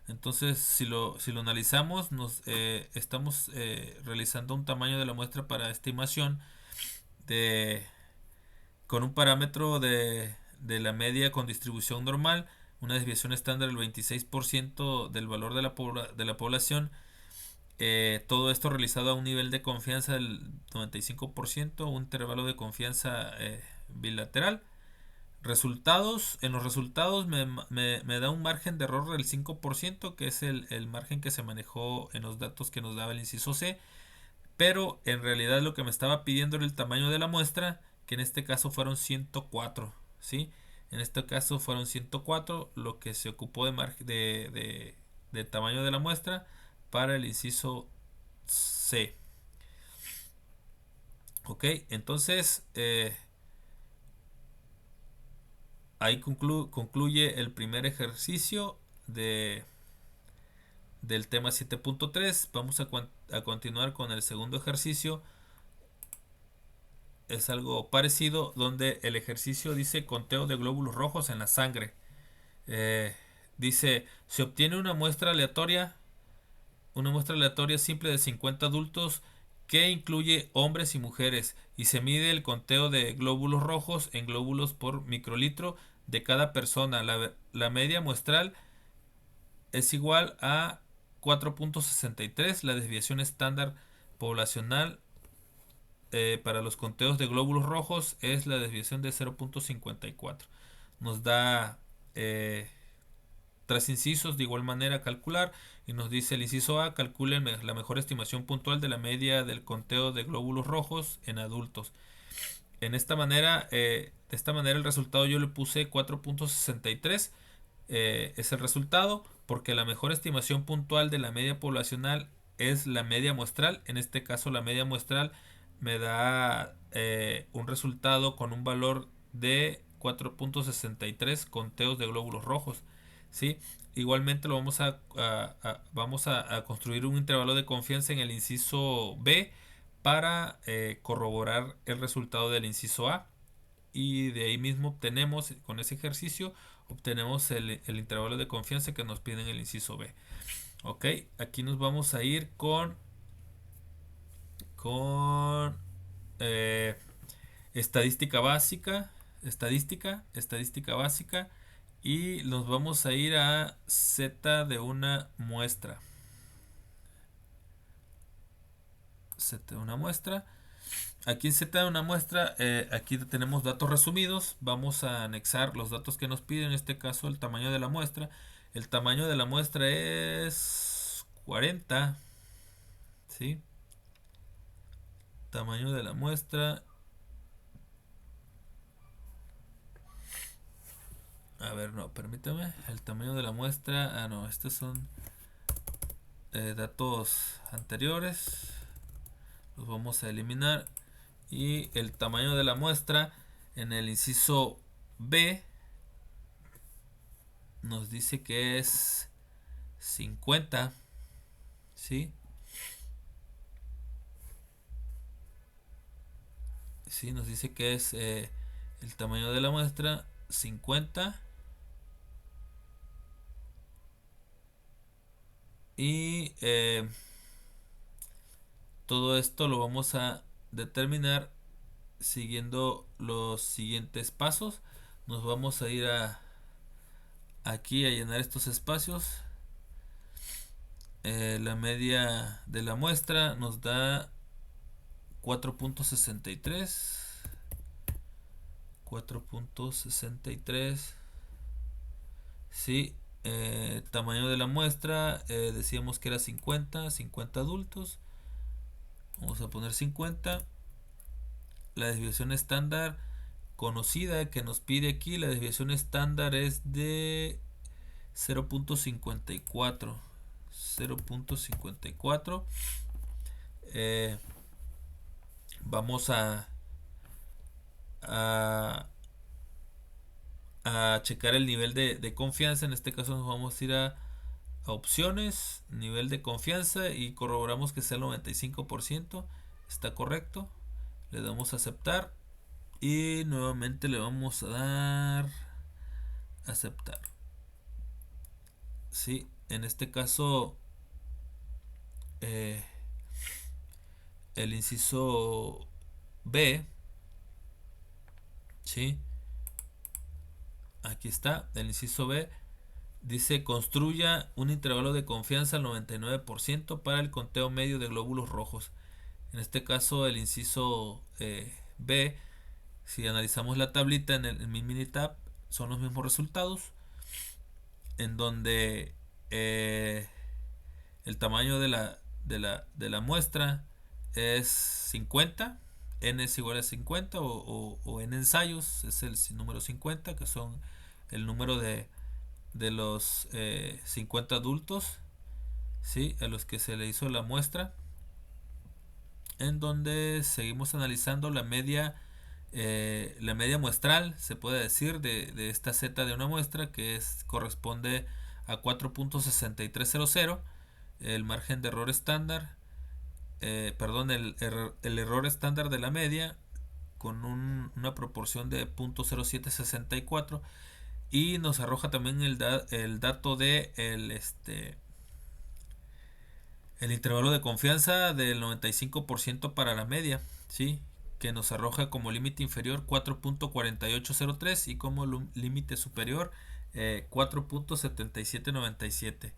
entonces si lo analizamos estamos realizando un tamaño de la muestra para estimación de con un parámetro de la media con distribución normal, una desviación estándar del 26% del valor de la población. Todo esto realizado a un nivel de confianza del 95%, un intervalo de confianza bilateral, Resultados, en los resultados me da un margen de error del 5%, que es el margen que se manejó en los datos que nos daba el inciso C, pero en realidad lo que me estaba pidiendo era el tamaño de la muestra, que en este caso fueron 104, ¿sí? En este caso fueron 104 lo que se ocupó de, de tamaño de la muestra para el inciso C. Ok, entonces ahí concluye el primer ejercicio del tema 7.3. Vamos a continuar con el segundo ejercicio. Es algo parecido, donde el ejercicio dice conteo de glóbulos rojos en la sangre. Eh, Dice, se obtiene una muestra aleatoria simple de 50 adultos que incluye hombres y mujeres, y se mide el conteo de glóbulos rojos en glóbulos por microlitro de cada persona. La media muestral es igual a 4.63. La desviación estándar poblacional para los conteos de glóbulos rojos es la desviación de 0.54. Nos da tres incisos de igual manera a calcular, y nos dice el inciso A: calcule la mejor estimación puntual de la media del conteo de glóbulos rojos en adultos. De esta manera el resultado yo le puse 4.63. Es el resultado porque la mejor estimación puntual de la media poblacional es la media muestral. En este caso la media muestral me da un resultado con un valor de 4.63 conteos de glóbulos rojos, ¿sí? Igualmente lo vamos a construir un intervalo de confianza en el inciso B para corroborar el resultado del inciso A, y de ahí mismo obtenemos, con ese ejercicio, obtenemos el intervalo de confianza que nos pide en el inciso B. Ok, aquí nos vamos a ir con eh, estadística básica, estadística básica, y nos vamos a ir a Z de una muestra. Z de una muestra. Aquí en Z de una muestra, aquí tenemos datos resumidos. Vamos a anexar los datos que nos piden, en este caso el tamaño de la muestra. El tamaño de la muestra es 40, ¿sí? Tamaño de la muestra. A ver, no, permítame. El tamaño de la muestra. Ah, no, estos son datos anteriores. Los vamos a eliminar. Y el tamaño de la muestra en el inciso B nos dice que es 50, ¿sí? Sí, nos dice que es el tamaño de la muestra 50. Y todo esto lo vamos a determinar siguiendo los siguientes pasos. Nos vamos a ir aquí a llenar estos espacios. La media de la muestra nos da 4.63. 4.63. Sí, tamaño de la muestra, decíamos que era 50 adultos. Vamos a poner 50. La desviación estándar conocida que nos pide aquí, la desviación estándar es de 0.54. 0.54. Vamos a checar el nivel de confianza. En este caso nos vamos a ir a opciones, nivel de confianza, y corroboramos que sea el 95%. Está correcto. Le damos a aceptar y nuevamente le vamos a dar aceptar. Sí, en este caso el inciso B, ¿sí? Aquí está, el inciso B dice: construya un intervalo de confianza al 99% para el conteo medio de glóbulos rojos. En este caso el inciso B Si analizamos la tablita en mi Minitab, son los mismos resultados, en donde el tamaño de la muestra es 50, n es igual a 50, o en ensayos es el número 50, que son el número de los 50 adultos, ¿sí?, a los que se le hizo la muestra, en donde seguimos analizando la media muestral, se puede decir, de esta z de una muestra, que corresponde a 4.6300, el margen de error estándar, perdón, el error estándar de la media, con una proporción de 0.0764, y nos arroja también el dato de el intervalo de confianza del 95% para la media, ¿sí?, que nos arroja como límite inferior 4.4803 y como límite superior 4.7797.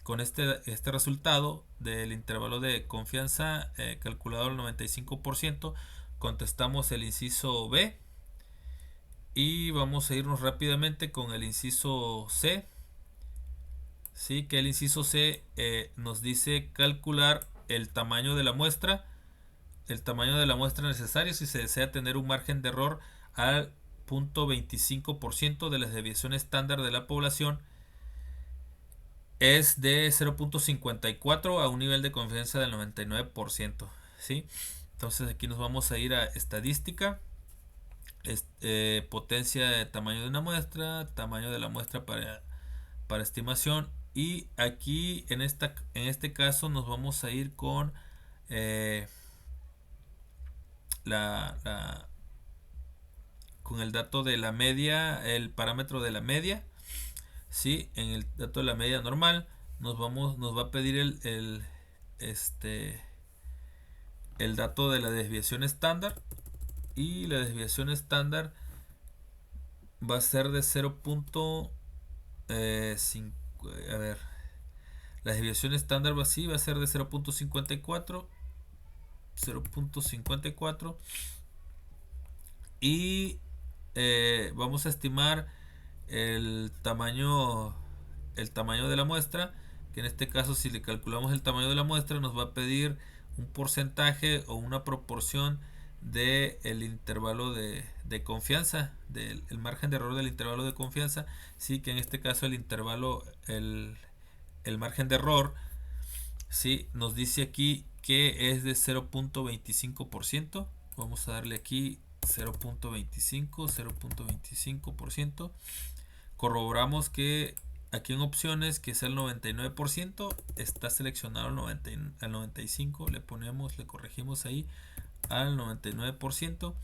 Con este resultado del intervalo de confianza calculado al 95%, contestamos el inciso B, y vamos a irnos rápidamente con el inciso C. Sí, que el inciso C nos dice calcular el tamaño de la muestra necesario si se desea tener un margen de error al 0.25% de la desviación estándar de la población. Es de 0.54 a un nivel de confianza del 99%, ¿sí? Entonces aquí nos vamos a ir a estadística, potencia de tamaño de una muestra, tamaño de la muestra para estimación, y aquí en este caso nos vamos a ir con con el dato de la media, el parámetro de la media, ¿sí? En el dato de la media normal nos va a pedir el dato de la desviación estándar, y la desviación estándar va a ser de 0.5. A ver, la desviación estándar va a ser de 0.54, y vamos a estimar el tamaño de la muestra, que en este caso, si le calculamos el tamaño de la muestra, nos va a pedir un porcentaje o una proporción del intervalo de confianza, del margen de error del intervalo de confianza. Sí, que en este caso el margen de error, sí, nos dice aquí que es de 0.25%. Vamos a darle aquí 0.25%. Corroboramos que aquí en opciones, que es el 99%, está seleccionado al 95%. Le corregimos ahí al 99%.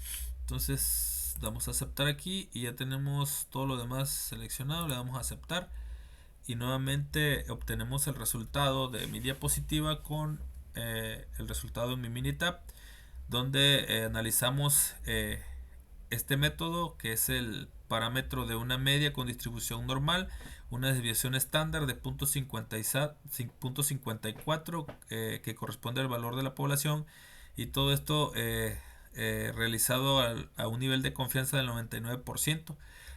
Entonces damos a aceptar aquí y ya tenemos todo lo demás seleccionado. Le damos a aceptar y nuevamente obtenemos el resultado de mi diapositiva con el resultado en mi Minitab, donde analizamos este método, que es el parámetro de una media con distribución normal, una desviación estándar de 0.54 que corresponde al valor de la población, y todo esto realizado a un nivel de confianza del 99%.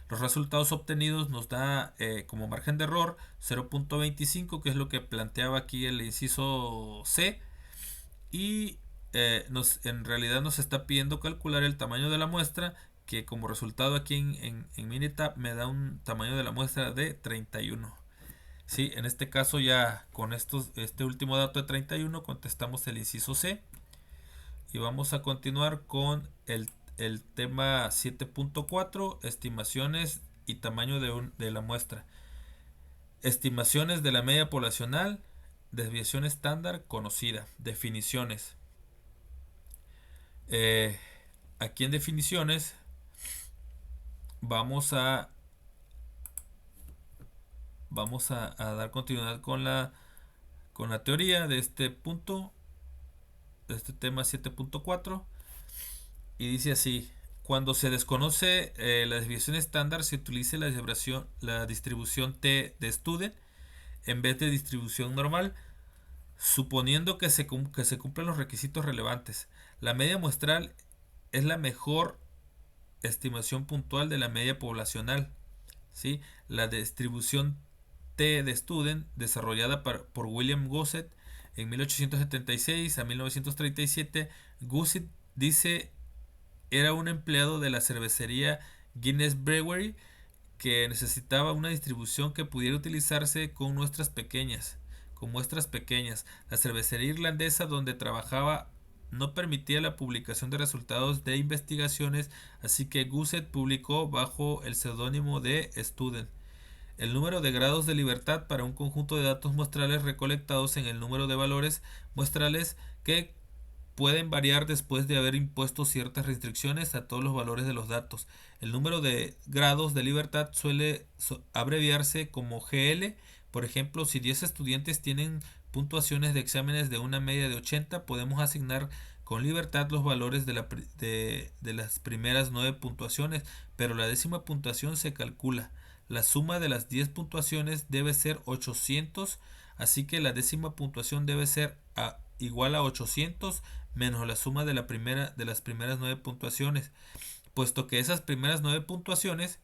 Los resultados obtenidos nos da como margen de error 0.25, que es lo que planteaba aquí el inciso C, y en realidad nos está pidiendo calcular el tamaño de la muestra, que como resultado aquí en Minitab me da un tamaño de la muestra de 31. Sí, en este caso ya con este último dato de 31 contestamos el inciso C, y vamos a continuar con el tema 7.4, estimaciones y tamaño de la muestra. Estimaciones de la media poblacional, desviación estándar conocida. Definiciones. Aquí en definiciones vamos a dar continuidad con la teoría de este punto, de este tema 7.4, y dice así: cuando se desconoce la desviación estándar, se utiliza la distribución T de Student en vez de distribución normal, suponiendo que se cumplan los requisitos relevantes. La media muestral es la mejor estimación puntual de la media poblacional. ¿Sí? La distribución T de Student, desarrollada por William Gosset en 1876 a 1937, Gosset dice era un empleado de la cervecería Guinness Brewery que necesitaba una distribución que pudiera utilizarse con muestras pequeñas. La cervecería irlandesa donde trabajaba no permitía la publicación de resultados de investigaciones, así que Gusset publicó bajo el seudónimo de Student. El número de grados de libertad para un conjunto de datos muestrales recolectados en el número de valores muestrales que pueden variar después de haber impuesto ciertas restricciones a todos los valores de los datos. El número de grados de libertad suele abreviarse como GL. Por ejemplo, si 10 estudiantes tienen puntuaciones de exámenes de una media de 80, podemos asignar con libertad los valores de las primeras 9 puntuaciones, pero la décima puntuación se calcula. La suma de las 10 puntuaciones debe ser 800, así que la décima puntuación debe ser igual a 800 menos la suma de las primeras 9 puntuaciones, puesto que esas primeras 9 puntuaciones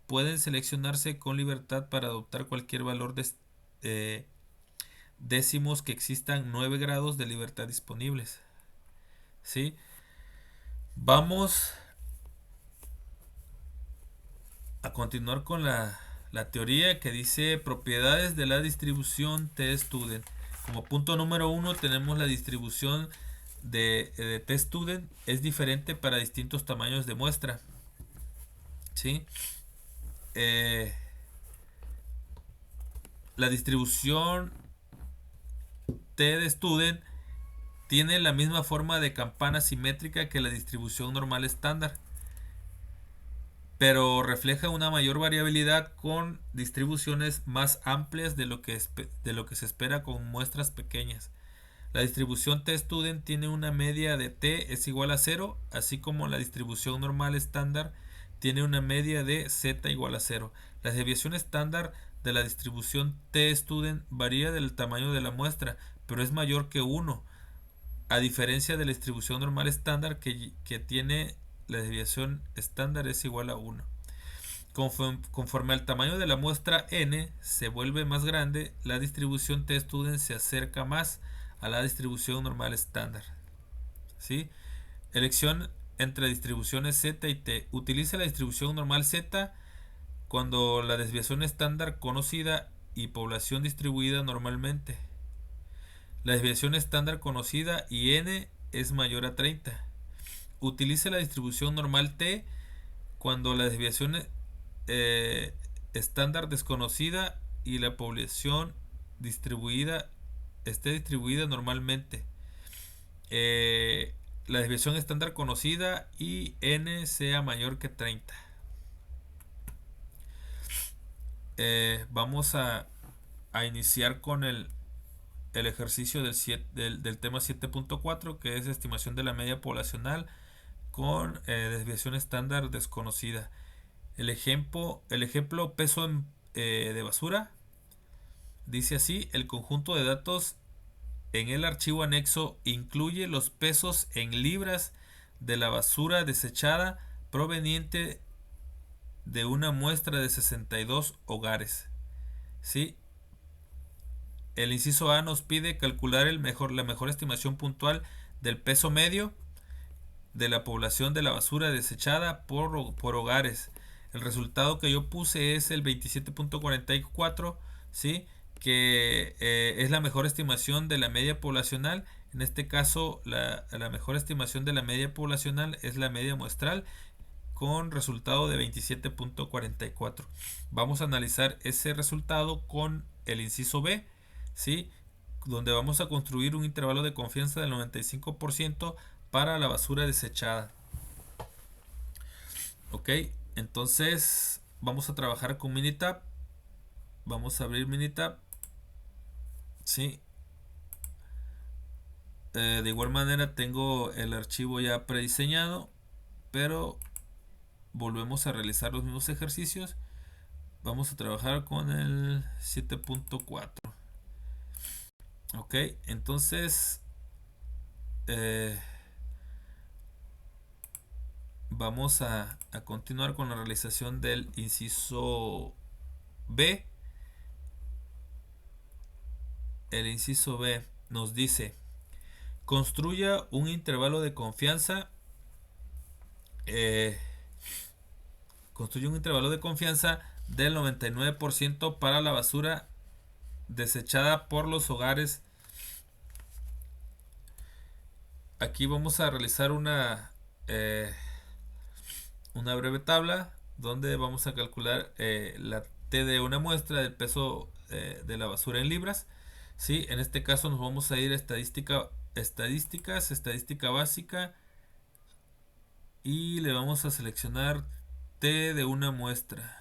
pueden seleccionarse con libertad para adoptar cualquier valor de décimos que existan 9 grados de libertad disponibles. ¿Sí? Vamos a continuar con la teoría que dice propiedades de la distribución T-Student. Como punto número 1 tenemos la distribución de T-Student es diferente para distintos tamaños de muestra. ¿Sí? La distribución T de Student tiene la misma forma de campana simétrica que la distribución normal estándar, pero refleja una mayor variabilidad con distribuciones más amplias de lo que se espera con muestras pequeñas. La distribución T-Student tiene una media de T es igual a 0, así como la distribución normal estándar tiene una media de Z igual a 0. La desviación estándar de la distribución T-Student varía del tamaño de la muestra, pero es mayor que 1, a diferencia de la distribución normal estándar que tiene la desviación estándar es igual a 1. Conforme al tamaño de la muestra n se vuelve más grande, la distribución T-Student se acerca más a la distribución normal estándar. ¿Sí? Elección entre distribuciones Z y T. Utiliza la distribución normal Z cuando la desviación estándar conocida y población distribuida normalmente. La desviación estándar conocida y n es mayor a 30. Utilice la distribución normal T cuando la desviación estándar desconocida y la población distribuida esté distribuida normalmente. La desviación estándar conocida y n sea mayor que 30. Vamos a iniciar con el ejercicio del tema 7.4, que es estimación de la media poblacional con desviación estándar desconocida. El ejemplo peso de basura dice así: el conjunto de datos en el archivo anexo incluye los pesos en libras de la basura desechada proveniente de una muestra de 62 hogares. ¿Sí? El inciso A nos pide calcular la mejor estimación puntual del peso medio de la población de la basura desechada por hogares. El resultado que yo puse es el 27.44, ¿sí? Que es la mejor estimación de la media poblacional. En este caso, la mejor estimación de la media poblacional es la media muestral con resultado de 27.44. Vamos a analizar ese resultado con el inciso B, ¿sí? Donde vamos a construir un intervalo de confianza del 95% para la basura desechada. Ok, entonces vamos a trabajar con Minitab. Vamos a abrir Minitab. Sí. De igual manera tengo el archivo ya prediseñado, pero volvemos a realizar los mismos ejercicios. Vamos a trabajar con el 7.4. Ok, entonces vamos a continuar con la realización del inciso B. El inciso B nos dice: construya un intervalo de confianza. eh, Construye un intervalo de confianza del 99% para la basura desechada por los hogares. Aquí vamos a realizar una breve tabla donde vamos a calcular la T de una muestra del peso de la basura en libras. ¿Sí? En este caso nos vamos a ir a estadística básica, y le vamos a seleccionar T de una muestra.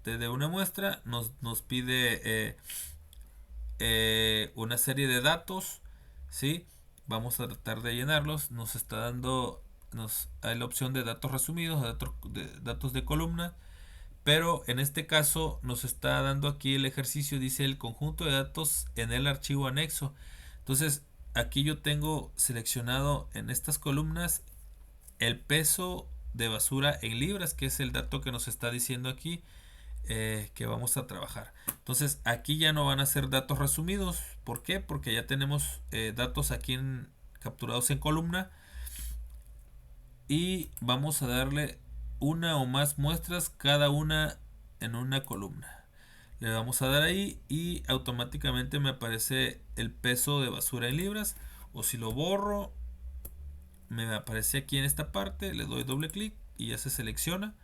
T de una muestra nos pide una serie de datos, ¿sí? Vamos a tratar de llenarlos. Nos está dando, hay la opción de datos resumidos, datos de columna, pero en este caso nos está dando aquí el ejercicio, dice el conjunto de datos en el archivo anexo. Entonces aquí yo tengo seleccionado en estas columnas el peso de basura en libras, que es el dato que nos está diciendo aquí que vamos a trabajar. Entonces aquí ya no van a ser datos resumidos. ¿Por qué? Porque ya tenemos datos aquí capturados en columna, y vamos a darle una o más muestras, cada una en una columna. Le vamos a dar ahí y automáticamente me aparece el peso de basura en libras. O si lo borro, me aparece aquí en esta parte, le doy doble clic y ya se selecciona,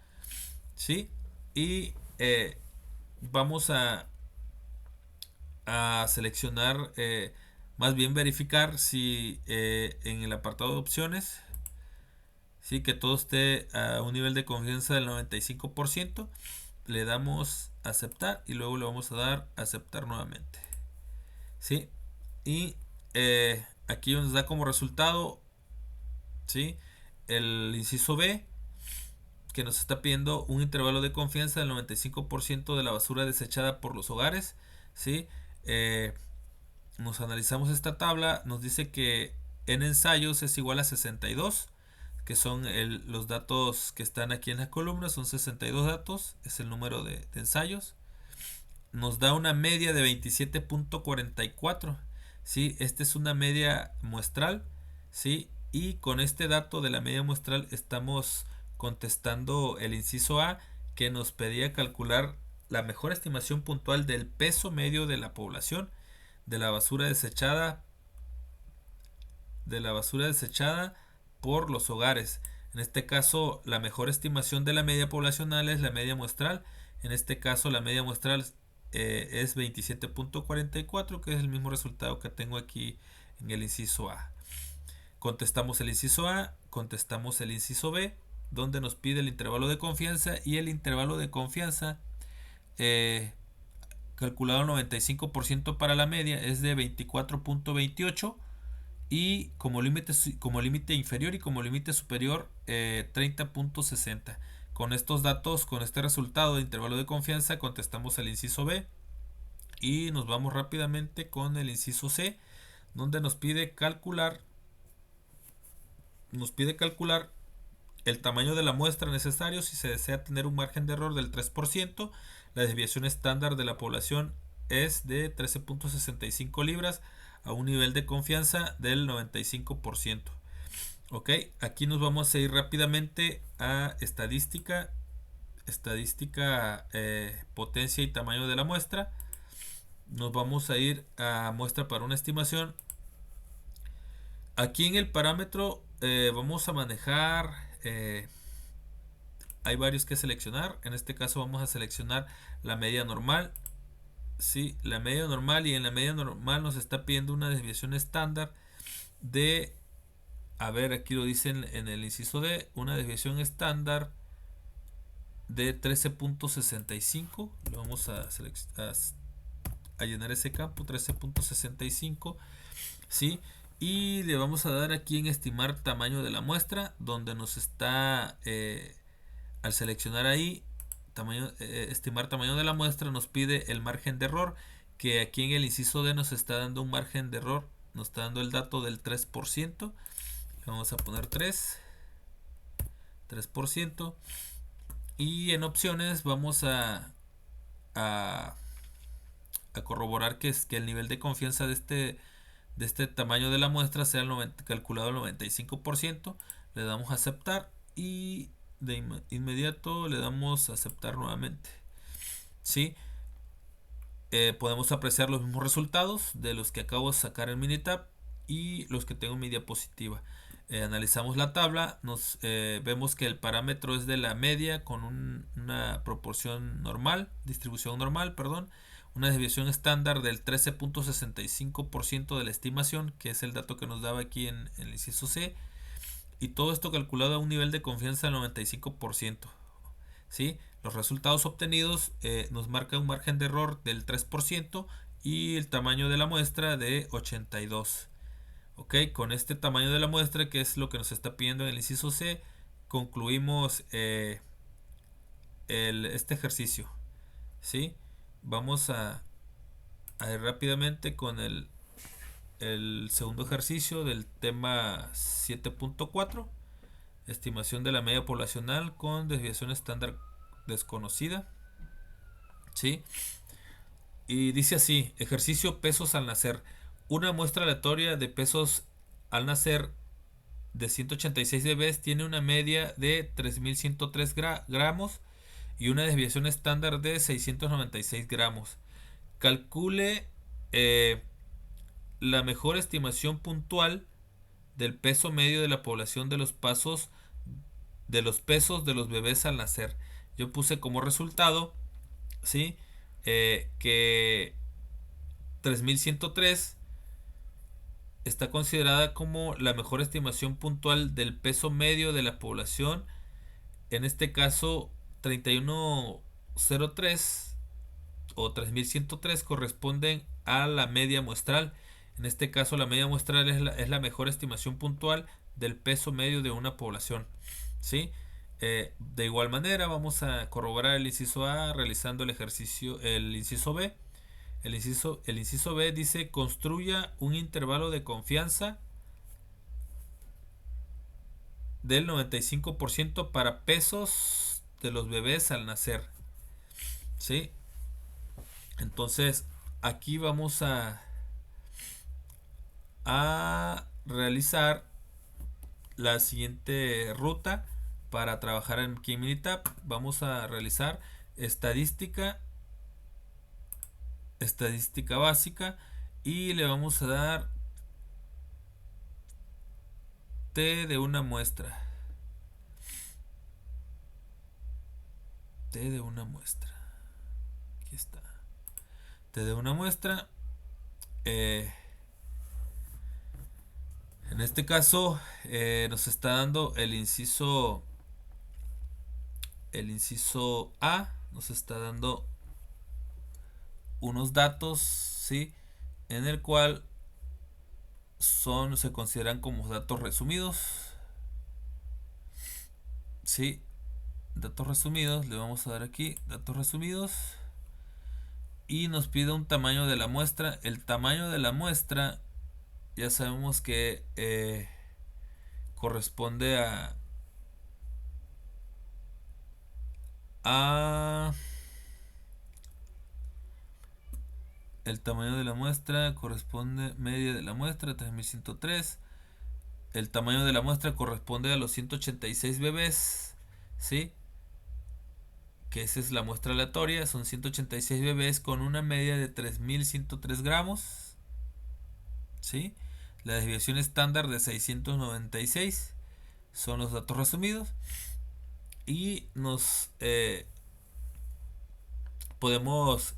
¿sí? Y vamos a seleccionar, más bien verificar si en el apartado de opciones, sí, que todo esté a un nivel de confianza del 95%. Le damos aceptar y luego le vamos a dar aceptar nuevamente, ¿sí? Y aquí nos da como resultado, ¿sí?, el inciso B, que nos está pidiendo un intervalo de confianza del 95% de la basura desechada por los hogares, ¿sí? Nos analizamos esta tabla, nos dice que en ensayos es igual a 62, que son los datos que están aquí en la columna, son 62 datos, es el número de ensayos. Nos da una media de 27.44, ¿sí? Esta es una media muestral, ¿sí? Y con este dato de la media muestral estamos contestando el inciso A, que nos pedía calcular la mejor estimación puntual del peso medio de la población de la basura desechada por los hogares. En este caso, la mejor estimación de la media poblacional es la media muestral. En este caso, la media muestral es 27.44, que es el mismo resultado que tengo aquí en el inciso A. Contestamos el inciso A, contestamos el inciso B, donde nos pide el intervalo de confianza, y el intervalo de confianza calculado 95% para la media es de 24.28, y como límite inferior y como límite superior 30.60. Con estos datos, con este resultado de intervalo de confianza, contestamos el inciso B y nos vamos rápidamente con el inciso C, donde nos pide calcular el tamaño de la muestra necesario si se desea tener un margen de error del 3%. La desviación estándar de la población es de 13.65 libras a un nivel de confianza del 95%. Ok, aquí nos vamos a ir rápidamente a estadística, potencia y tamaño de la muestra. Nos vamos a ir a muestra para una estimación. Aquí en el parámetro vamos a manejar, hay varios que seleccionar. En este caso vamos a seleccionar la media normal. Sí, la media normal, y en la media normal nos está pidiendo una desviación estándar de, a ver, aquí lo dicen en el inciso D, una desviación estándar de 13.65. Lo vamos a llenar ese campo, 13.65, ¿sí? Y le vamos a dar aquí en estimar tamaño de la muestra, donde nos está, al seleccionar ahí estimar tamaño de la muestra, nos pide el margen de error, que aquí en el inciso D nos está dando un margen de error, nos está dando el dato del 3%. Le vamos a poner 3, 3%. Y en opciones vamos a, a corroborar que el nivel de confianza de este tamaño de la muestra sea calculado al 95%. Le damos a aceptar y de inmediato le damos a aceptar nuevamente. ¿Sí? Podemos apreciar los mismos resultados de los que acabo de sacar en Minitab y los que tengo en mi diapositiva. Analizamos la tabla, vemos que el parámetro es de la media con una proporción normal, distribución normal, perdón, una desviación estándar del 13.65% de la estimación, que es el dato que nos daba aquí en el inciso C, y todo esto calculado a un nivel de confianza del 95%. ¿Sí? Los resultados obtenidos nos marca un margen de error del 3% y el tamaño de la muestra de 82. Ok, con este tamaño de la muestra, que es lo que nos está pidiendo en el inciso C, concluimos este ejercicio. ¿Sí? Vamos a ir rápidamente con el segundo ejercicio del tema 7.4. Estimación de la media poblacional con desviación estándar desconocida. ¿Sí? Y dice así: ejercicio pesos al nacer. Una muestra aleatoria de pesos al nacer de 186 bebés tiene una media de 3.103 gramos y una desviación estándar de 696 gramos. Calcule la mejor estimación puntual del peso medio de la población de los pesos de los bebés al nacer. Yo puse como resultado, ¿sí? Que 3103 está considerada como la mejor estimación puntual del peso medio de la población. En este caso, 3103 o 3103 corresponden a la media muestral. En este caso, la media muestral es la mejor estimación puntual del peso medio de una población. ¿Sí? De igual manera, vamos a corroborar el inciso A realizando el ejercicio, el inciso B. El inciso B dice: construya un intervalo de confianza del 95% para pesos de los bebés al nacer. ¿Sí? Entonces, aquí vamos a realizar la siguiente ruta para trabajar en Minitab. Vamos a realizar estadística básica y le vamos a dar T de una muestra. T de una muestra. Aquí está. T de una muestra. En este caso nos está dando el inciso A. Nos está dando unos datos, ¿sí? En el cual se consideran como datos resumidos. ¿Sí? Datos resumidos, le vamos a dar aquí datos resumidos y nos pide un tamaño de la muestra. El tamaño de la muestra ya sabemos que corresponde a el tamaño de la muestra corresponde media de la muestra 3103. El tamaño de la muestra corresponde a los 186 bebés, ¿sí? Que esa es la muestra aleatoria, son 186 bebés con una media de 3103 gramos, ¿sí? La desviación estándar de 696 son los datos resumidos y nos podemos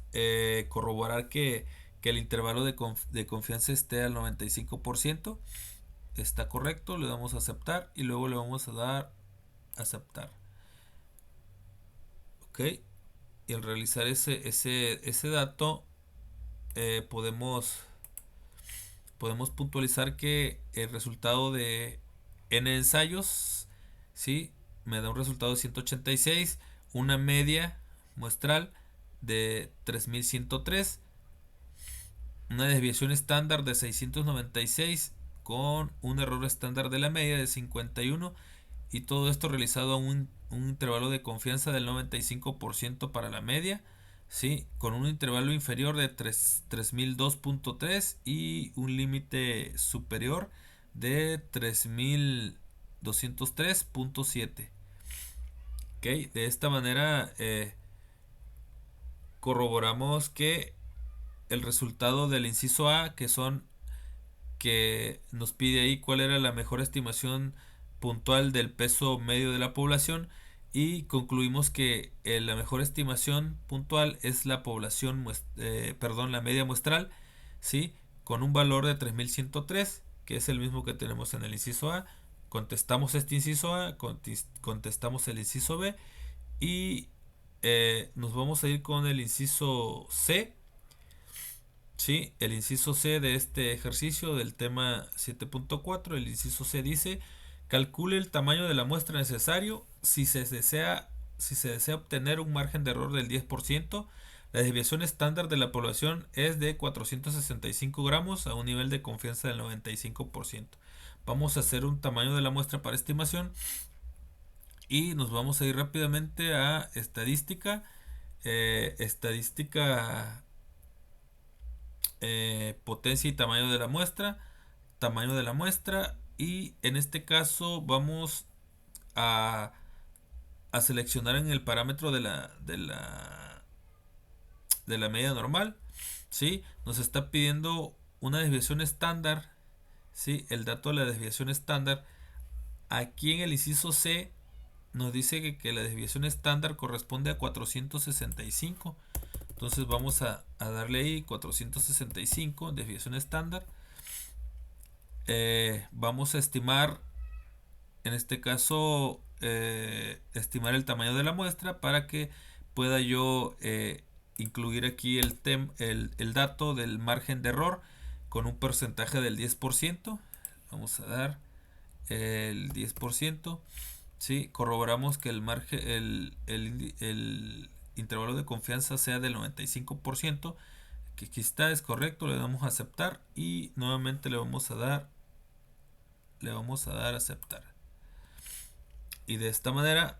corroborar que el intervalo de confianza esté al 95%. Está correcto, le damos a aceptar y luego le vamos a dar a aceptar. Ok, y al realizar ese dato podemos puntualizar que el resultado de n ensayos, ¿sí? Me da un resultado de 186, una media muestral de 3103, una desviación estándar de 696 con un error estándar de la media de 51 y todo esto realizado a un intervalo de confianza del 95% para la media, ¿sí? Con un intervalo inferior de 3002.3 y un límite superior de 3203.7. ¿Ok? De esta manera corroboramos que el resultado del inciso A, que nos pide ahí cuál era la mejor estimación puntual del peso medio de la población, y concluimos que la mejor estimación puntual es la población, la media muestral, ¿sí? Con un valor de 3103, que es el mismo que tenemos en el inciso A. Contestamos este inciso A, contestamos el inciso B y nos vamos a ir con el inciso C. Sí, el inciso C de este ejercicio del tema 7.4, el inciso C dice: calcule el tamaño de la muestra necesario si se desea obtener un margen de error del 10%. La desviación estándar de la población es de 465 gramos a un nivel de confianza del 95%. Vamos a hacer un tamaño de la muestra para estimación y nos vamos a ir rápidamente a estadística. Estadística, potencia y tamaño de la muestra, y en este caso vamos a, a seleccionar en el parámetro de la media normal, ¿sí? Nos está pidiendo una desviación estándar, ¿sí? El dato de la desviación estándar. Aquí en el inciso C nos dice que la desviación estándar corresponde a 465. Entonces vamos a darle ahí 465, desviación estándar. Vamos a estimar, en este caso, estimar el tamaño de la muestra para que pueda yo incluir aquí el dato del margen de error con un porcentaje del 10%. Vamos a dar el 10%. ¿Sí? Corroboramos que el margen, el intervalo de confianza sea del 95%, que aquí está, es correcto. Le damos a aceptar y nuevamente le vamos a dar aceptar, y de esta manera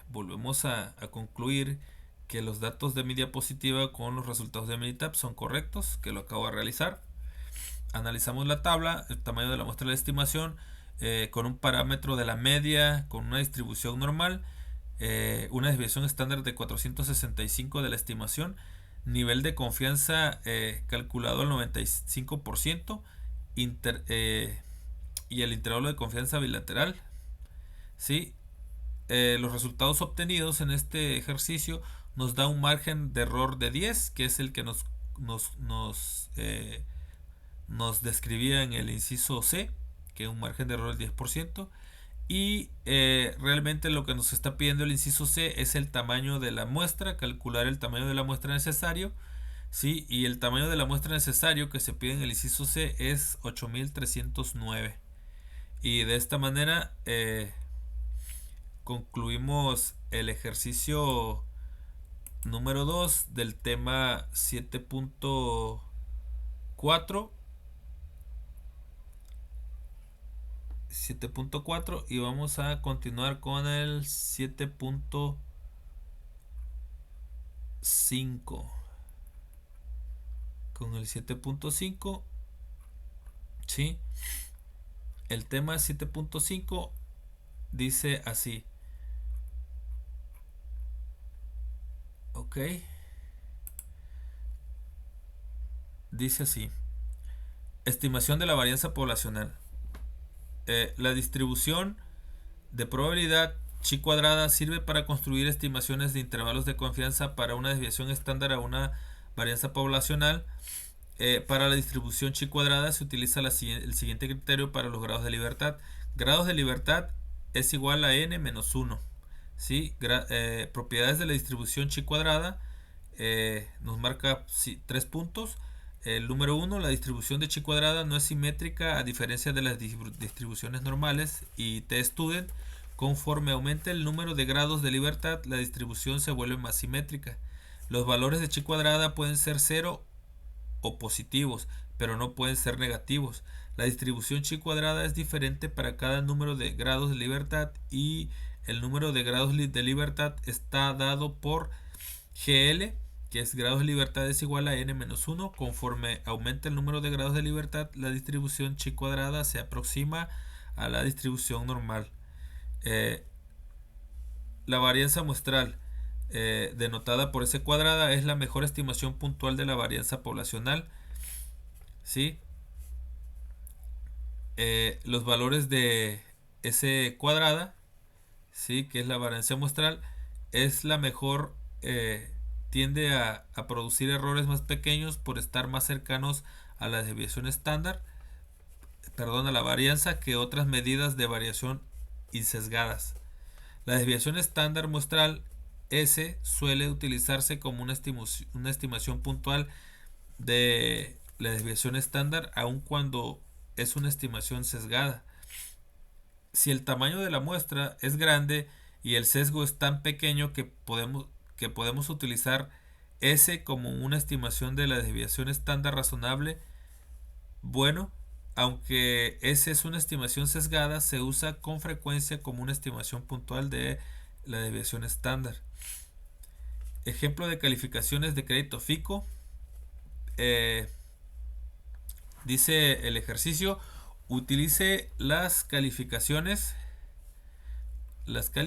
volvemos a concluir que los datos de mi diapositiva con los resultados de Minitab son correctos, que lo acabo de realizar. Analizamos la tabla, el tamaño de la muestra de la estimación, con un parámetro de la media, con una distribución normal, una desviación estándar de 465 de la estimación, nivel de confianza calculado al 95%, y el intervalo de confianza bilateral, ¿sí? Los resultados obtenidos en este ejercicio nos da un margen de error de 10, que es el que nos describía en el inciso C, que es un margen de error del 10%. Y realmente lo que nos está pidiendo el inciso C es el tamaño de la muestra, calcular el tamaño de la muestra necesario, ¿sí? Y el tamaño de la muestra necesario que se pide en el inciso C es 8309. Y de esta manera concluimos el ejercicio número 2 del tema 7.4 y vamos a continuar con el 7.5. Con el 7.5, ¿sí? El tema 7.5 dice así. Ok. Dice así: estimación de la varianza poblacional. La distribución de probabilidad chi cuadrada sirve para construir estimaciones de intervalos de confianza para una desviación estándar a una varianza poblacional. Para la distribución chi cuadrada se utiliza el siguiente criterio para los grados de libertad. Grados de libertad es igual a n menos 1. ¿Sí? Propiedades de la distribución chi cuadrada, nos marca 3 puntos. El número 1, la distribución de chi cuadrada no es simétrica a diferencia de las distribuciones normales y t-student. Conforme aumenta el número de grados de libertad, la distribución se vuelve más simétrica. Los valores de chi cuadrada pueden ser 0 o positivos, pero no pueden ser negativos. La distribución chi cuadrada es diferente para cada número de grados de libertad y el número de grados de libertad está dado por GL, que es grados de libertad es igual a n-1. Conforme aumenta el número de grados de libertad, la distribución chi cuadrada se aproxima a la distribución normal. La varianza muestral, denotada por S cuadrada, es la mejor estimación puntual de la varianza poblacional. ¿Sí? Los valores de S cuadrada, ¿sí? Que es la varianza muestral, es la mejor, tiende a producir errores más pequeños por estar más cercanos a la desviación estándar, perdón, a la varianza, que otras medidas de variación insesgadas. La desviación estándar muestral S suele utilizarse como una estimación puntual de la desviación estándar, aun cuando es una estimación sesgada. Si el tamaño de la muestra es grande y el sesgo es tan pequeño que podemos utilizar S como una estimación de la desviación estándar razonable, bueno, aunque S es una estimación sesgada, se usa con frecuencia como una estimación puntual de la desviación estándar. Ejemplo de calificaciones de crédito FICO. Dice el ejercicio: utilice las calificaciones, utilice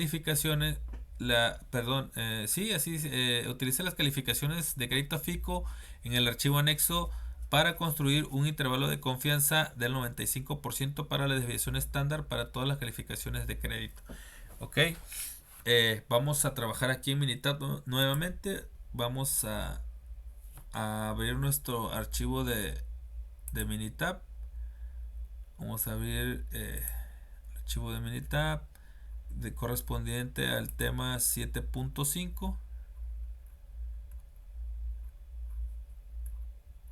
las calificaciones de crédito FICO en el archivo anexo para construir un intervalo de confianza del 95% para la desviación estándar para todas las calificaciones de crédito. Ok, vamos a trabajar aquí en Minitab nuevamente. Vamos a abrir nuestro archivo de Minitab. Vamos a abrir el archivo de Minitab correspondiente al tema 7.5.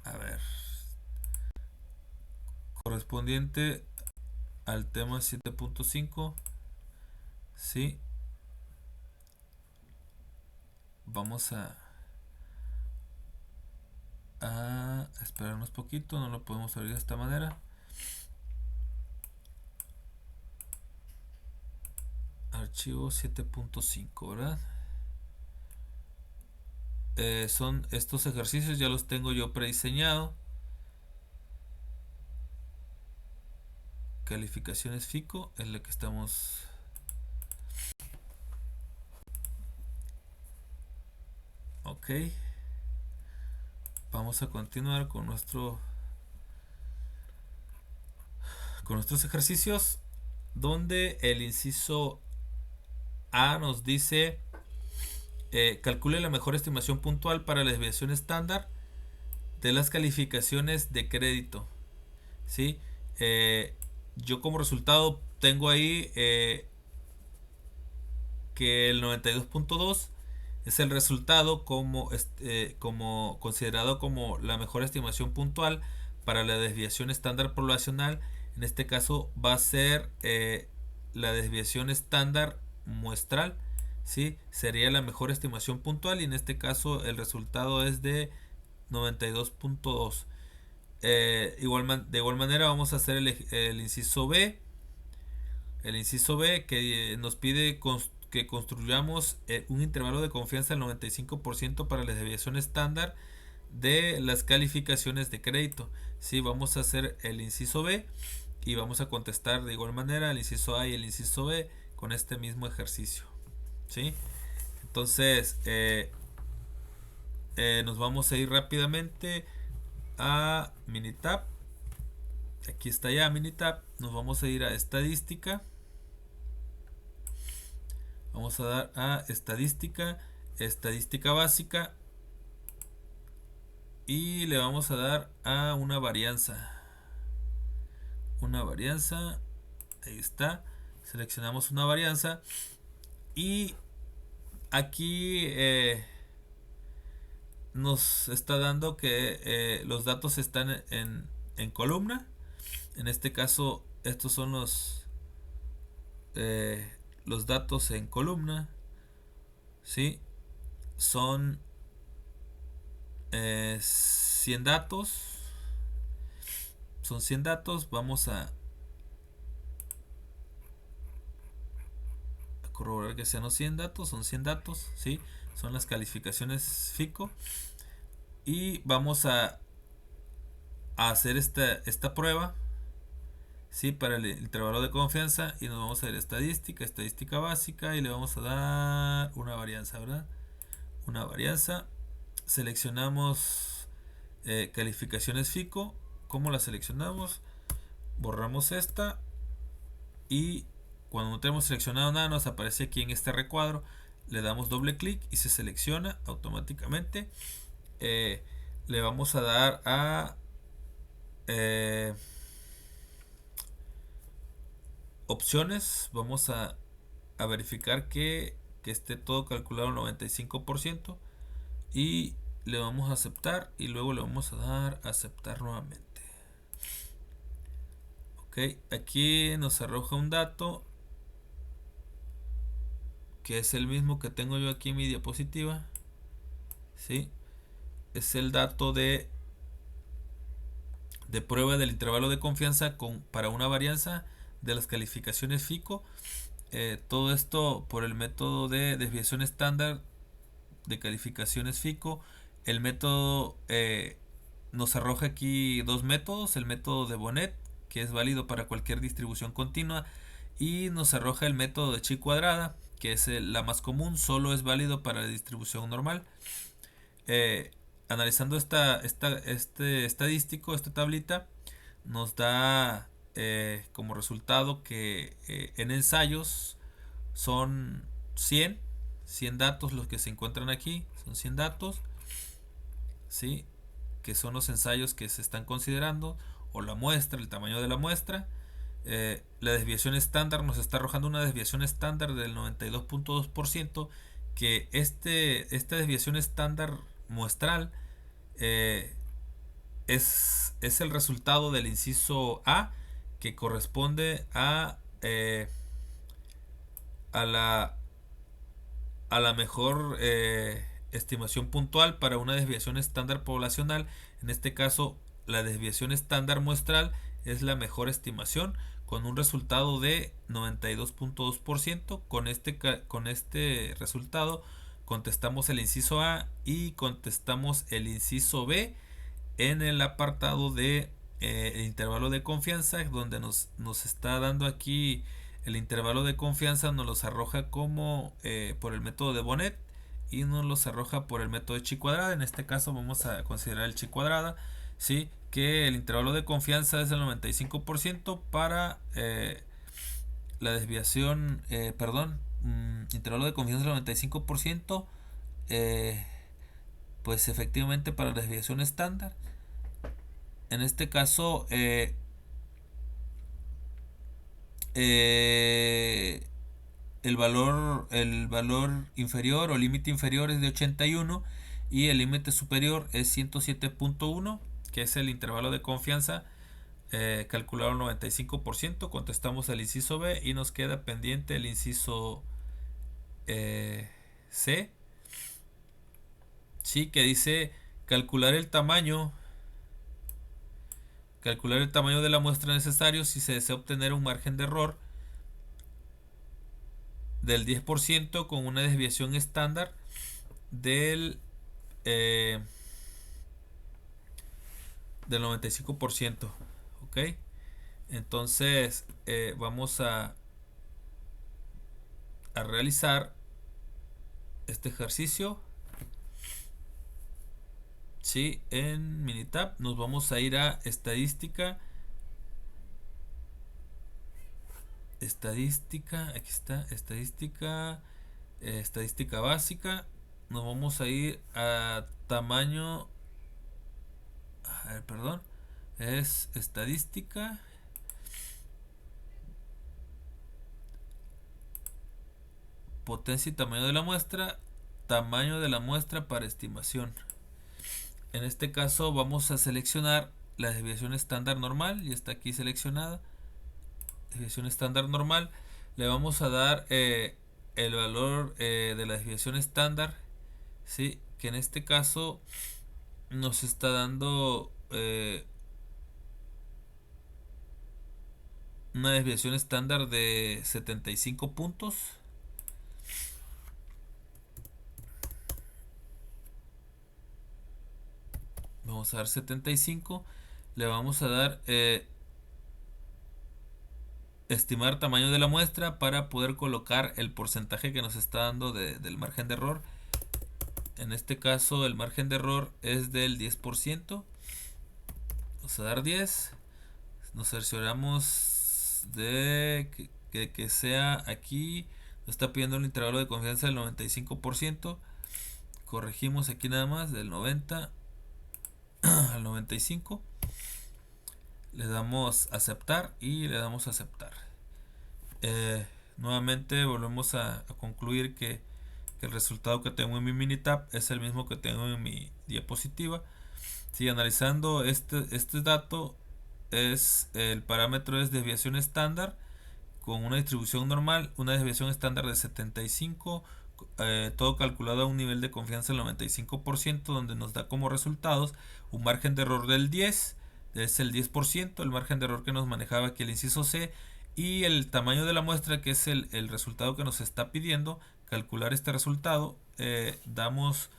A ver, correspondiente al tema 7.5. Sí, vamos a esperarnos poquito, no lo podemos abrir de esta manera. Archivo 7.5, ¿verdad? Son estos ejercicios, ya los tengo yo prediseñado. Calificaciones FICO es la que estamos. Ok, vamos a continuar con nuestros ejercicios, donde el inciso A nos dice: calcule la mejor estimación puntual para la desviación estándar de las calificaciones de crédito. ¿Sí? Yo como resultado tengo ahí que el 92.2 es el resultado como considerado como la mejor estimación puntual para la desviación estándar poblacional. En este caso va a ser la desviación estándar muestral, ¿sí? Sería la mejor estimación puntual y en este caso el resultado es de 92.2. De igual manera vamos a hacer el inciso B. El inciso B, que nos pide que construyamos un intervalo de confianza del 95% para la desviación estándar de las calificaciones de crédito. Sí, vamos a hacer el inciso B y vamos a contestar de igual manera el inciso A y el inciso B con este mismo ejercicio. ¿Sí? Entonces, nos vamos a ir rápidamente a Minitab. Aquí está ya Minitab. Nos vamos a ir a estadística. Vamos a dar a estadística, estadística básica, y le vamos a dar a una varianza. Una varianza, ahí está. Seleccionamos una varianza y aquí nos está dando que los datos están en columna. En este caso, estos son los datos en columna. ¿Sí? Son 100 datos. son 100 datos. Vamos a corroborar que sean los 100 datos. Son 100 datos, ¿sí? Son las calificaciones FICO. Y vamos a hacer esta prueba, ¿sí? Para el intervalo de confianza. Y nos vamos a ir a estadística básica. Y le vamos a dar una varianza, ¿verdad? Una varianza. Seleccionamos calificaciones FICO. ¿Cómo la seleccionamos? Borramos esta. Y cuando no tenemos seleccionado nada, nos aparece aquí en este recuadro. Le damos doble clic y se selecciona automáticamente. Le vamos a dar a opciones. Vamos a verificar que esté todo calculado al 95%. Y le vamos a aceptar. Y luego le vamos a dar a aceptar nuevamente. Ok, aquí nos arroja un dato que es el mismo que tengo yo aquí en mi diapositiva, ¿sí? Es el dato de prueba del intervalo de confianza para una varianza de las calificaciones FICO. Todo esto por el método de desviación estándar de calificaciones FICO. El método nos arroja aquí dos métodos: el método de Bonet, que es válido para cualquier distribución continua, y nos arroja el método de chi cuadrada, que es la más común, solo es válido para la distribución normal. Analizando este estadístico, esta tablita, nos da como resultado que en ensayos son 100 datos los que se encuentran aquí, son 100 datos, ¿sí? Que son los ensayos que se están considerando, o la muestra, el tamaño de la muestra. La desviación estándar nos está arrojando una desviación estándar del 92.2%, que esta desviación estándar muestral es el resultado del inciso A, que corresponde a la mejor estimación puntual para una desviación estándar poblacional. En este caso, la desviación estándar muestral es la mejor estimación, con un resultado de 92.2%. Con este resultado contestamos el inciso A y contestamos el inciso B en el apartado de el intervalo de confianza, donde nos está dando aquí el intervalo de confianza. Nos los arroja como por el método de Bonet, y nos los arroja por el método de chi cuadrada. En este caso vamos a considerar el chi cuadrada, ¿sí? Que el intervalo de confianza es el 95% para la desviación, intervalo de confianza del 95%, pues efectivamente para la desviación estándar. En este caso, el valor inferior o límite inferior es de 81 y el límite superior es 107.1, que es el intervalo de confianza calculado al 95%. Contestamos el inciso B y nos queda pendiente el inciso C, sí, que dice calcular el tamaño de la muestra necesario si se desea obtener un margen de error del 10% con una desviación estándar del 95%. Ok, entonces vamos a realizar este ejercicio. Sí, en Minitab nos vamos a ir a estadística, aquí está, estadística básica. Nos vamos a ir a tamaño, perdón, es estadística, potencia y tamaño de la muestra para estimación. En este caso vamos a seleccionar la desviación estándar normal, y está aquí seleccionada, desviación estándar normal. Le vamos a dar el valor de la desviación estándar, ¿sí? Que en este caso nos está dando una desviación estándar de 75 puntos. Vamos a dar 75. Le vamos a dar estimar tamaño de la muestra para poder colocar el porcentaje que nos está dando del margen de error. En este caso el margen de error es del 10%. Vamos a dar 10. Nos cercioramos de que sea aquí. Nos está pidiendo un intervalo de confianza del 95%. Corregimos aquí nada más del 90 al 95. Le damos aceptar y le damos aceptar. Nuevamente volvemos a concluir que el resultado que tengo en mi Minitab es el mismo que tengo en mi diapositiva. Si analizando este dato, el parámetro es desviación estándar con una distribución normal, una desviación estándar de 75, todo calculado a un nivel de confianza del 95%, donde nos da como resultados un margen de error del 10, es el 10%, el margen de error que nos manejaba aquí el inciso C, y el tamaño de la muestra, que es el resultado que nos está pidiendo. Calcular este resultado, damos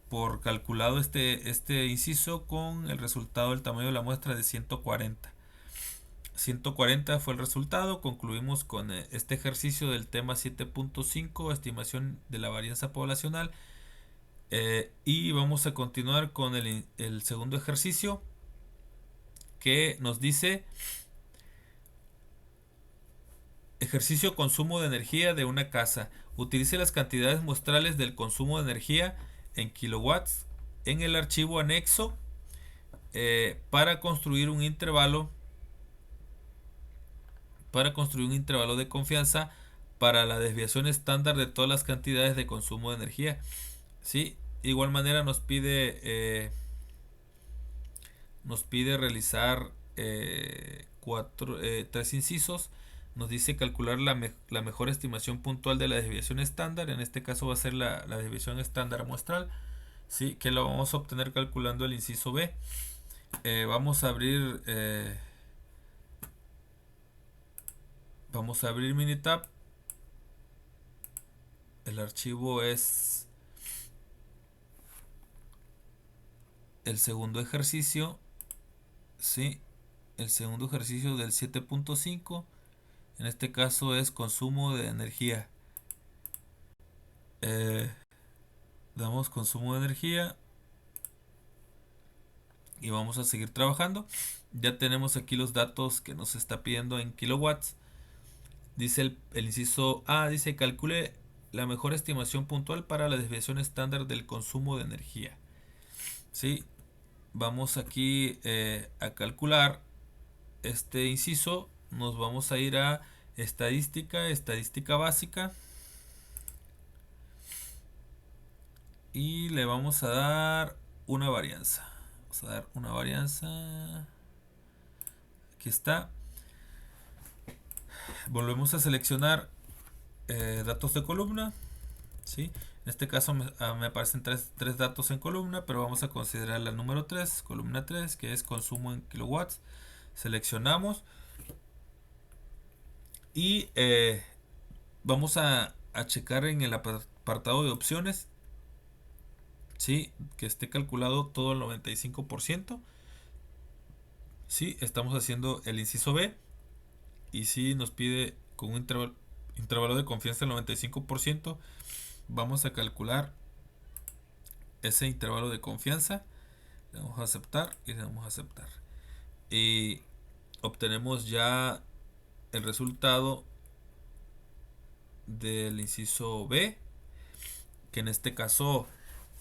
por calculado este inciso con el resultado del tamaño de la muestra de 140. 140 fue el resultado. Concluimos con este ejercicio del tema 7.5, estimación de la varianza poblacional. Y vamos a continuar con el segundo ejercicio, que nos dice: ejercicio consumo de energía de una casa. Utilice las cantidades muestrales del consumo de energía en kilowatts en el archivo anexo para construir un intervalo de confianza para la desviación estándar de todas las cantidades de consumo de energía. ¿Sí? De igual manera nos pide realizar tres incisos. Nos dice calcular la mejor estimación puntual de la desviación estándar. En este caso va a ser la desviación estándar muestral, ¿sí? Que lo vamos a obtener calculando el inciso B. Vamos a abrir Minitab. El archivo es el segundo ejercicio, ¿sí? El segundo ejercicio del 7.5. En este caso es consumo de energía. Damos consumo de energía y vamos a seguir trabajando. Ya tenemos aquí los datos que nos está pidiendo en kilowatts. Dice el inciso A, dice calcule la mejor estimación puntual para la desviación estándar del consumo de energía. ¿Sí? Vamos aquí a calcular este inciso. Nos vamos a ir a estadística básica, y le vamos a dar una varianza. Vamos a dar una varianza. Aquí está. Volvemos a seleccionar datos de columna, ¿sí? En este caso me aparecen tres datos en columna, pero vamos a considerar la número 3, columna 3, que es consumo en kilowatts. Seleccionamos y vamos a checar en el apartado de opciones, ¿sí? Que esté calculado todo el 95%. Sí, estamos haciendo el inciso B y si nos pide con un intervalo de confianza del 95%, vamos a calcular ese intervalo de confianza. Le damos a aceptar y le damos a aceptar. Y obtenemos ya el resultado del inciso B, que en este caso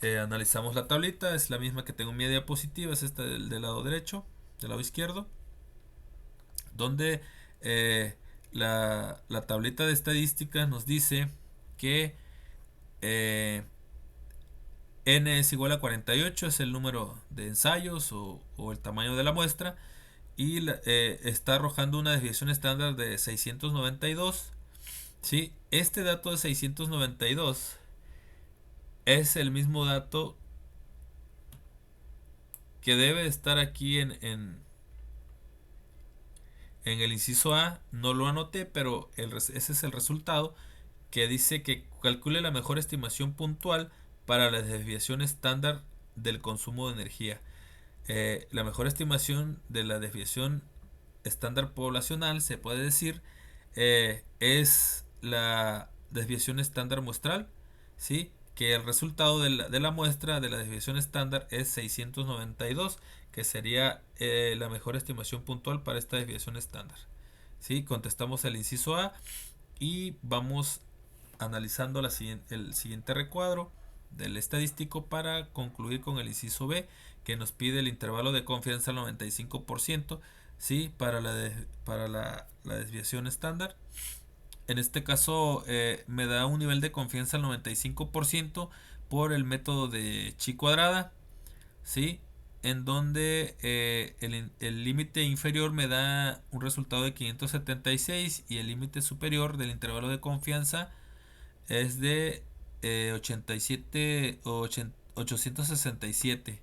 analizamos la tablita. Es la misma que tengo en mi diapositiva, es esta del lado derecho, del lado izquierdo, donde la tableta de estadísticas nos dice que n es igual a 48, es el número de ensayos o el tamaño de la muestra, y está arrojando una desviación estándar de 692. ¿Sí? Este dato de 692 es el mismo dato que debe estar aquí En el inciso A no lo anoté, pero ese es el resultado que dice que calcule la mejor estimación puntual para la desviación estándar del consumo de energía. La mejor estimación de la desviación estándar poblacional, se puede decir, es la desviación estándar muestral, ¿sí? Que el resultado de la muestra de la desviación estándar es 692, que sería la mejor estimación puntual para esta desviación estándar. ¿Sí? Contestamos el inciso A y vamos analizando el siguiente recuadro del estadístico para concluir con el inciso B, que nos pide el intervalo de confianza al 95%, ¿sí? Para la desviación estándar. En este caso me da un nivel de confianza al 95% por el método de chi cuadrada, ¿sí? En donde el límite inferior me da un resultado de 576 y el límite superior del intervalo de confianza es de 87 o 867.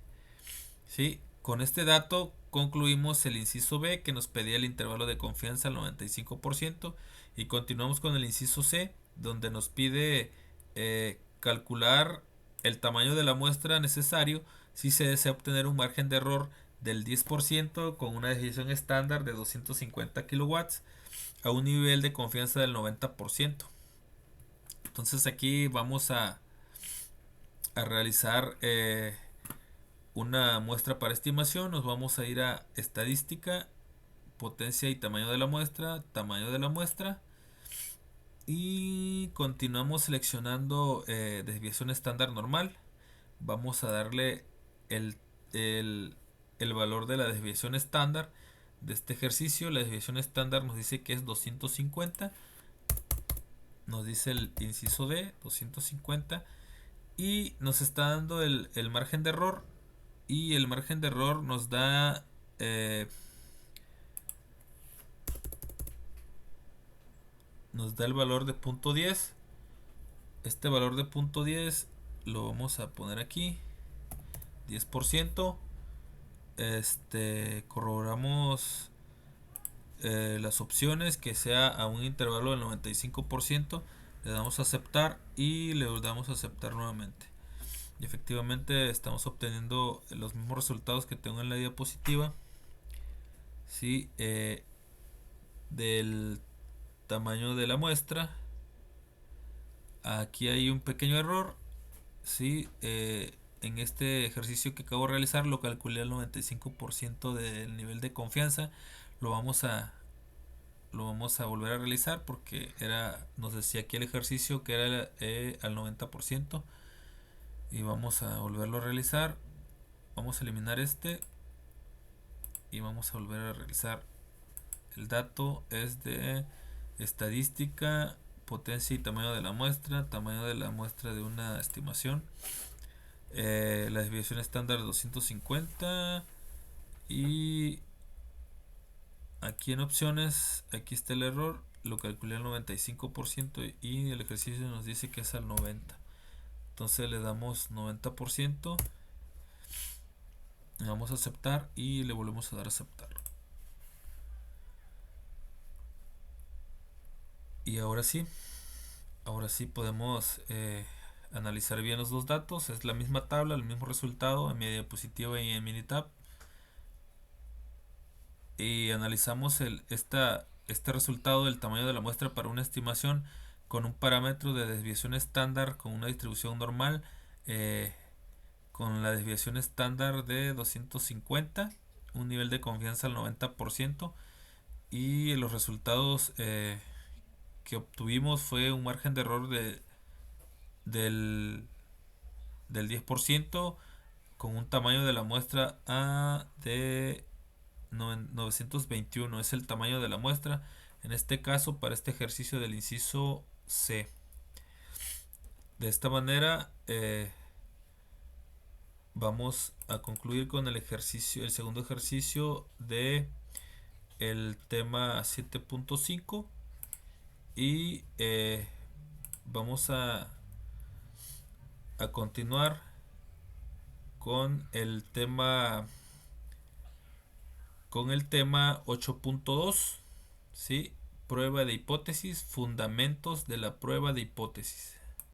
¿Sí? Con este dato concluimos el inciso B, que nos pedía el intervalo de confianza al 95%, y continuamos con el inciso C, donde nos pide calcular el tamaño de la muestra necesario si se desea obtener un margen de error del 10% con una desviación estándar de 250 kilowatts a un nivel de confianza del 90%. Entonces aquí vamos a realizar una muestra para estimación. Nos vamos a ir a estadística, potencia y tamaño de la muestra, tamaño de la muestra, y continuamos seleccionando desviación estándar normal. Vamos a darle el, el, el valor de la desviación estándar de este ejercicio. La desviación estándar nos dice que es 250, nos dice el inciso D, 250, y nos está dando el margen de error, y el margen de error nos da el valor de punto 10. Este valor de punto 10 lo vamos a poner aquí, 10%. Corroboramos las opciones, que sea a un intervalo del 95%. Le damos a aceptar y le damos a aceptar nuevamente. Y efectivamente estamos obteniendo los mismos resultados que tengo en la diapositiva. ¿Sí? Del tamaño de la muestra. Aquí hay un pequeño error. ¿Sí? En este ejercicio que acabo de realizar lo calculé al 95% del nivel de confianza. Lo vamos a volver a realizar porque nos decía aquí el ejercicio que era al 90%, y vamos a volverlo a realizar. Vamos a eliminar este y vamos a volver a realizar. El dato es de estadística, potencia y tamaño de la muestra de una estimación. La desviación estándar 250, y aquí en opciones, aquí está el error, lo calculé al 95% y el ejercicio nos dice que es al 90%. Entonces le damos 90%, le vamos a aceptar y le volvemos a dar a aceptar. Y ahora sí podemos analizar bien los dos datos. Es la misma tabla, el mismo resultado en mi diapositiva y en Minitab. Y analizamos este resultado del tamaño de la muestra para una estimación con un parámetro de desviación estándar con una distribución normal, con la desviación estándar de 250, un nivel de confianza al 90%, y los resultados que obtuvimos fue un margen de error del 10%, con un tamaño de la muestra de 921. Es el tamaño de la muestra en este caso para este ejercicio del inciso C. De esta manera vamos a concluir con el segundo ejercicio de el tema 7.5, y vamos a continuar con el tema 8.2. ¿sí? Prueba de hipótesis, fundamentos de la prueba de hipótesis.